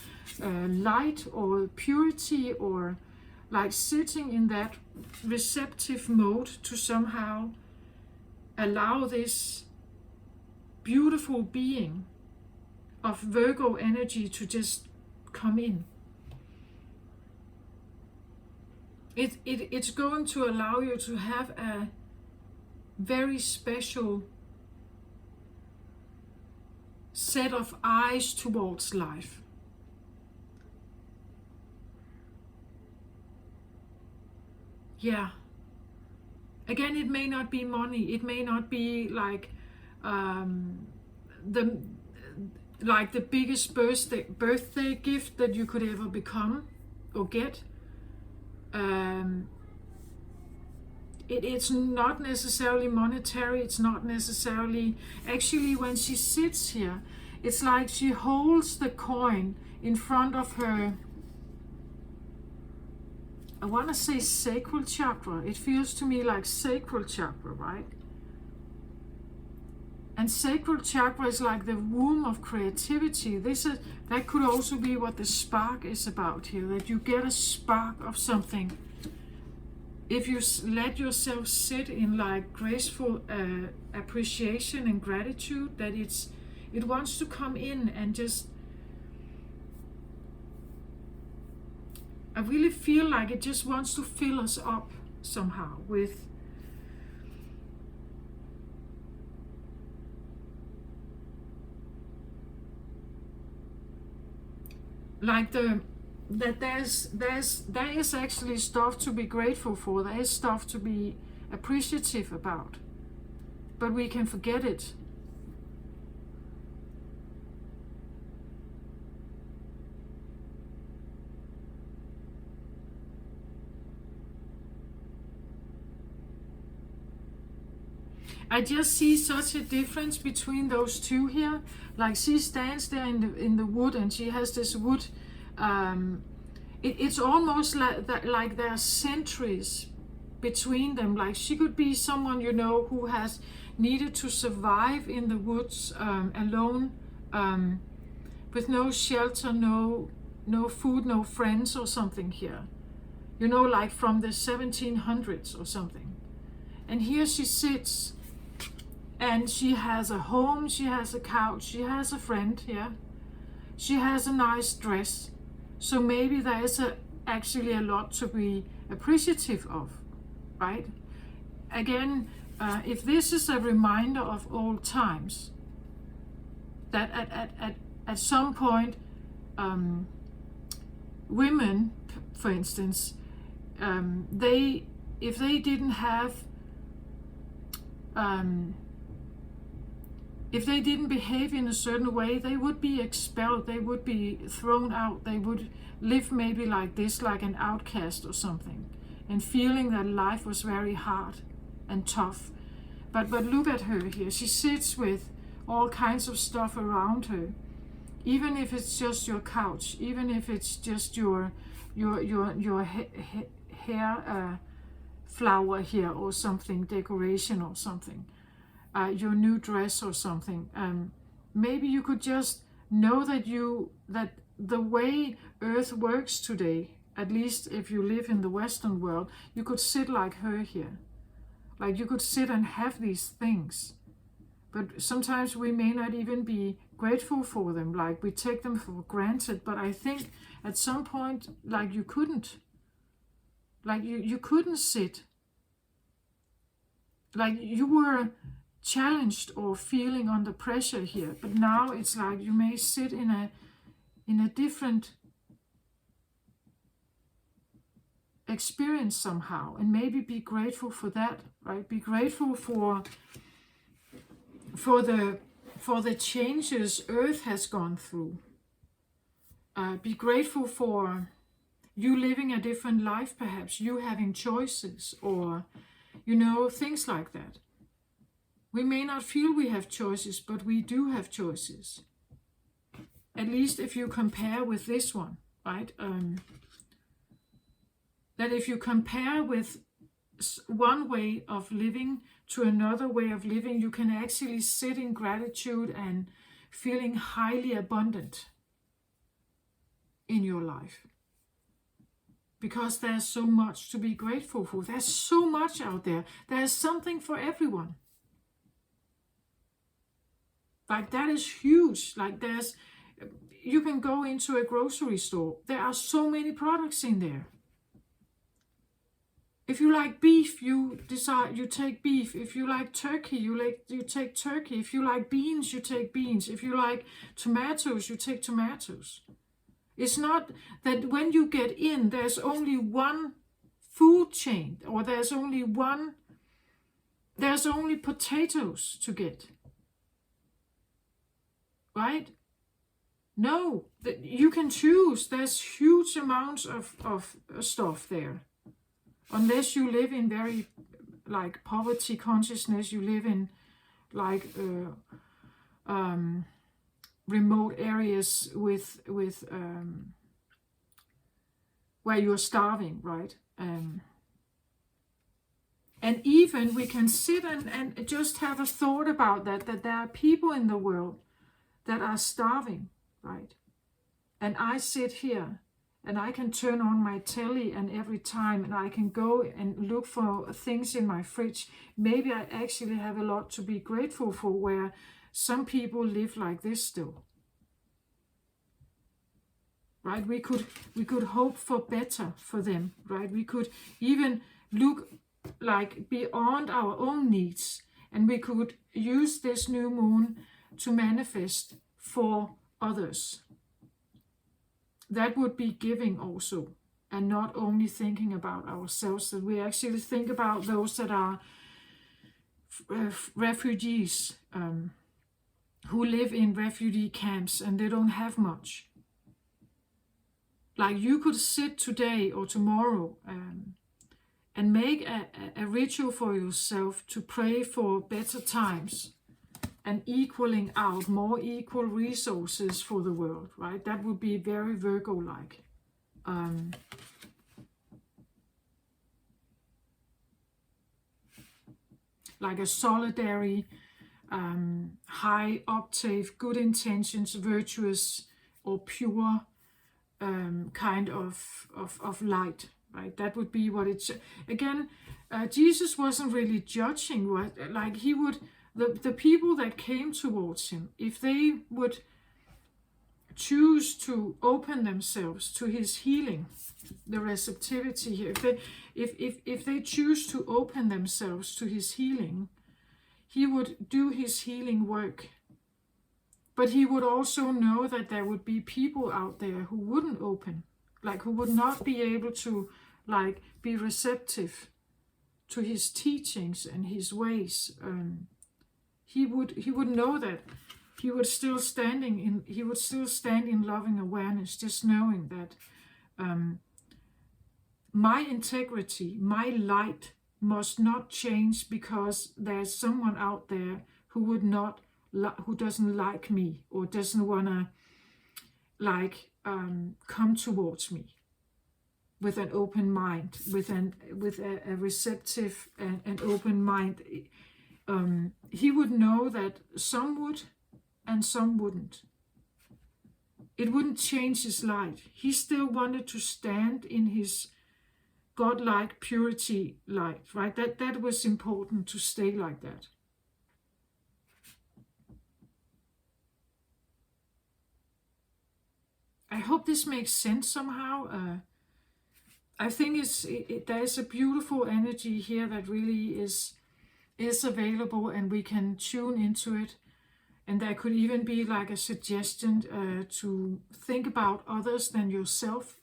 light or purity, or like sitting in that receptive mode to somehow allow this beautiful being of Virgo energy to just come in. It's going to allow you to have a very special set of eyes towards life. Yeah. Again, it may not be money. It may not be like the biggest birthday gift that you could ever become or get. It's not necessarily monetary. It's not necessarily, actually when she sits here, it's like she holds the coin in front of her, I want to say sacral chakra. It feels to me like sacral chakra, right? And sacral chakra is like the womb of creativity. That could also be what the spark is about here, that you get a spark of something. If you let yourself sit in like graceful appreciation and gratitude, that it wants to come in and just, I really feel like it just wants to fill us up somehow with like that there is actually stuff to be grateful for. There is stuff to be appreciative about, but we can forget it. I just see such a difference between those two here. Like she stands there in the wood, and she has this wood. It's almost like that, like there are centuries between them. Like she could be someone, you know, who has needed to survive in the woods alone, with no shelter, no food, no friends or something here. You know, like from the 1700s or something. And here she sits, and she has a home, she has a couch, she has a friend, yeah. She has a nice dress. So maybe there is actually a lot to be appreciative of, right? Again, if this is a reminder of old times, that at some point, women, for instance, if they didn't have, if they didn't behave in a certain way, they would be expelled, they would be thrown out, they would live maybe like this, like an outcast or something, and feeling that life was very hard and tough. But look at her here. She sits with all kinds of stuff around her, even if it's just your couch, even if it's just your hair flower here or something, decoration or something. Your new dress or something. Maybe you could just know that the way Earth works today, at least if you live in the Western world, you could sit like her here. Like you could sit and have these things. But sometimes we may not even be grateful for them, like we take them for granted. But I think at some point, like you couldn't. Like you couldn't sit. Like you were challenged or feeling under pressure here, but now it's like you may sit in a different experience somehow, and maybe be grateful for that, right? Be grateful for the changes Earth has gone through. Be grateful for you living a different life, perhaps you having choices, or you know, things like that. We may not feel we have choices, but we do have choices. At least if you compare with this one, right? That if you compare with one way of living to another way of living, you can actually sit in gratitude and feeling highly abundant in your life. Because there's so much to be grateful for. There's so much out there. There's something for everyone. Like that is huge. Like you can go into a grocery store. There are so many products in there. If you like beef, you take beef. If you like turkey, you take turkey. If you like beans, you take beans. If you like tomatoes, you take tomatoes. It's not that when you get in, there's only one food chain, or there's only potatoes to get. Right? No, you can choose. There's huge amounts of stuff there. Unless you live in very like poverty consciousness, you live in like remote areas with where you're starving, right? And even we can sit and just have a thought about that there are people in the world that are starving, right? And I sit here and I can turn on my telly, and every time, and I can go and look for things in my fridge. Maybe I actually have a lot to be grateful for, where some people live like this still. Right? We could hope for better for them, right? We could even look like beyond our own needs, and we could use this new moon to manifest for others. that would be giving also, and not only thinking about ourselves, that we actually think about those that are refugees, who live in refugee camps and they don't have much. Like, you could sit today or tomorrow and make a ritual for yourself to pray for better times and equaling out more equal resources for the world, right? That would be very Virgo-like. Like a solidary, high octave, good intentions, virtuous or pure kind of light, right? That would be what it's. Again, Jesus wasn't really judging what, like, he would, the people that came towards him, if they would choose to open themselves to his healing, the receptivity here, if they choose to open themselves to his healing, he would do his healing work. But he would also know that there would be people out there who wouldn't open, like, who would not be able to, like, be receptive to his teachings and his ways. He would know that. He would still stand in loving awareness, just knowing that my integrity, my light must not change because there's someone out there who doesn't like me or doesn't want to, like, come towards me with an open mind, with a receptive and open mind. He would know that some would and some wouldn't. It wouldn't change his light. He still wanted to stand in his godlike purity light, right? That was important, to stay like that. I hope this makes sense somehow. I think there's a beautiful energy here that really is available, and we can tune into it. And there could even be like a suggestion to think about others than yourself.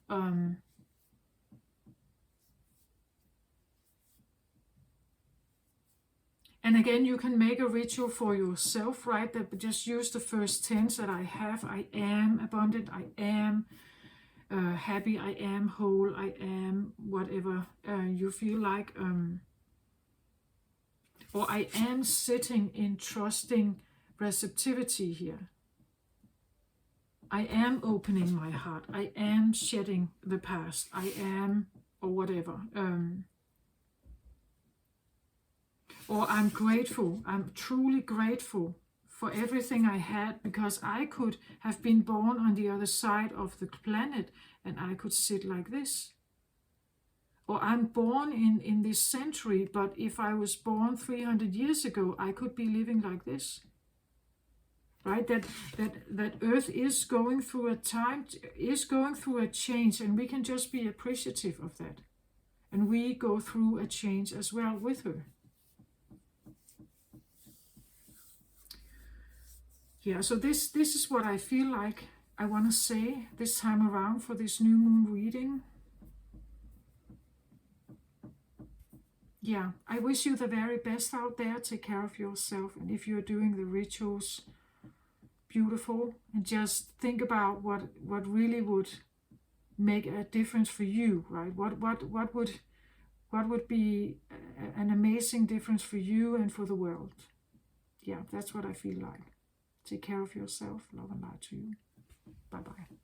And again, you can make a ritual for yourself, right? That just use the first tense that I have. I am abundant. I am happy. I am whole. I am whatever you feel like. Or I am sitting in trusting receptivity here. I am opening my heart. I am shedding the past. I am, or whatever. Or I'm grateful. I'm truly grateful for everything I had, because I could have been born on the other side of the planet and I could sit like this. Or I'm born in this century, but if I was born 300 years ago, I could be living like this. Right? That Earth is going through a change, and we can just be appreciative of that. And we go through a change as well with her. Yeah, so this is what I feel like I want to say this time around for this new moon reading. Yeah, I wish you the very best out there. Take care of yourself. And if you're doing the rituals, beautiful. And just think about what really would make a difference for you, right? What would be an amazing difference for you and for the world. Yeah, that's what I feel like. Take care of yourself. Love and light to you. Bye-bye.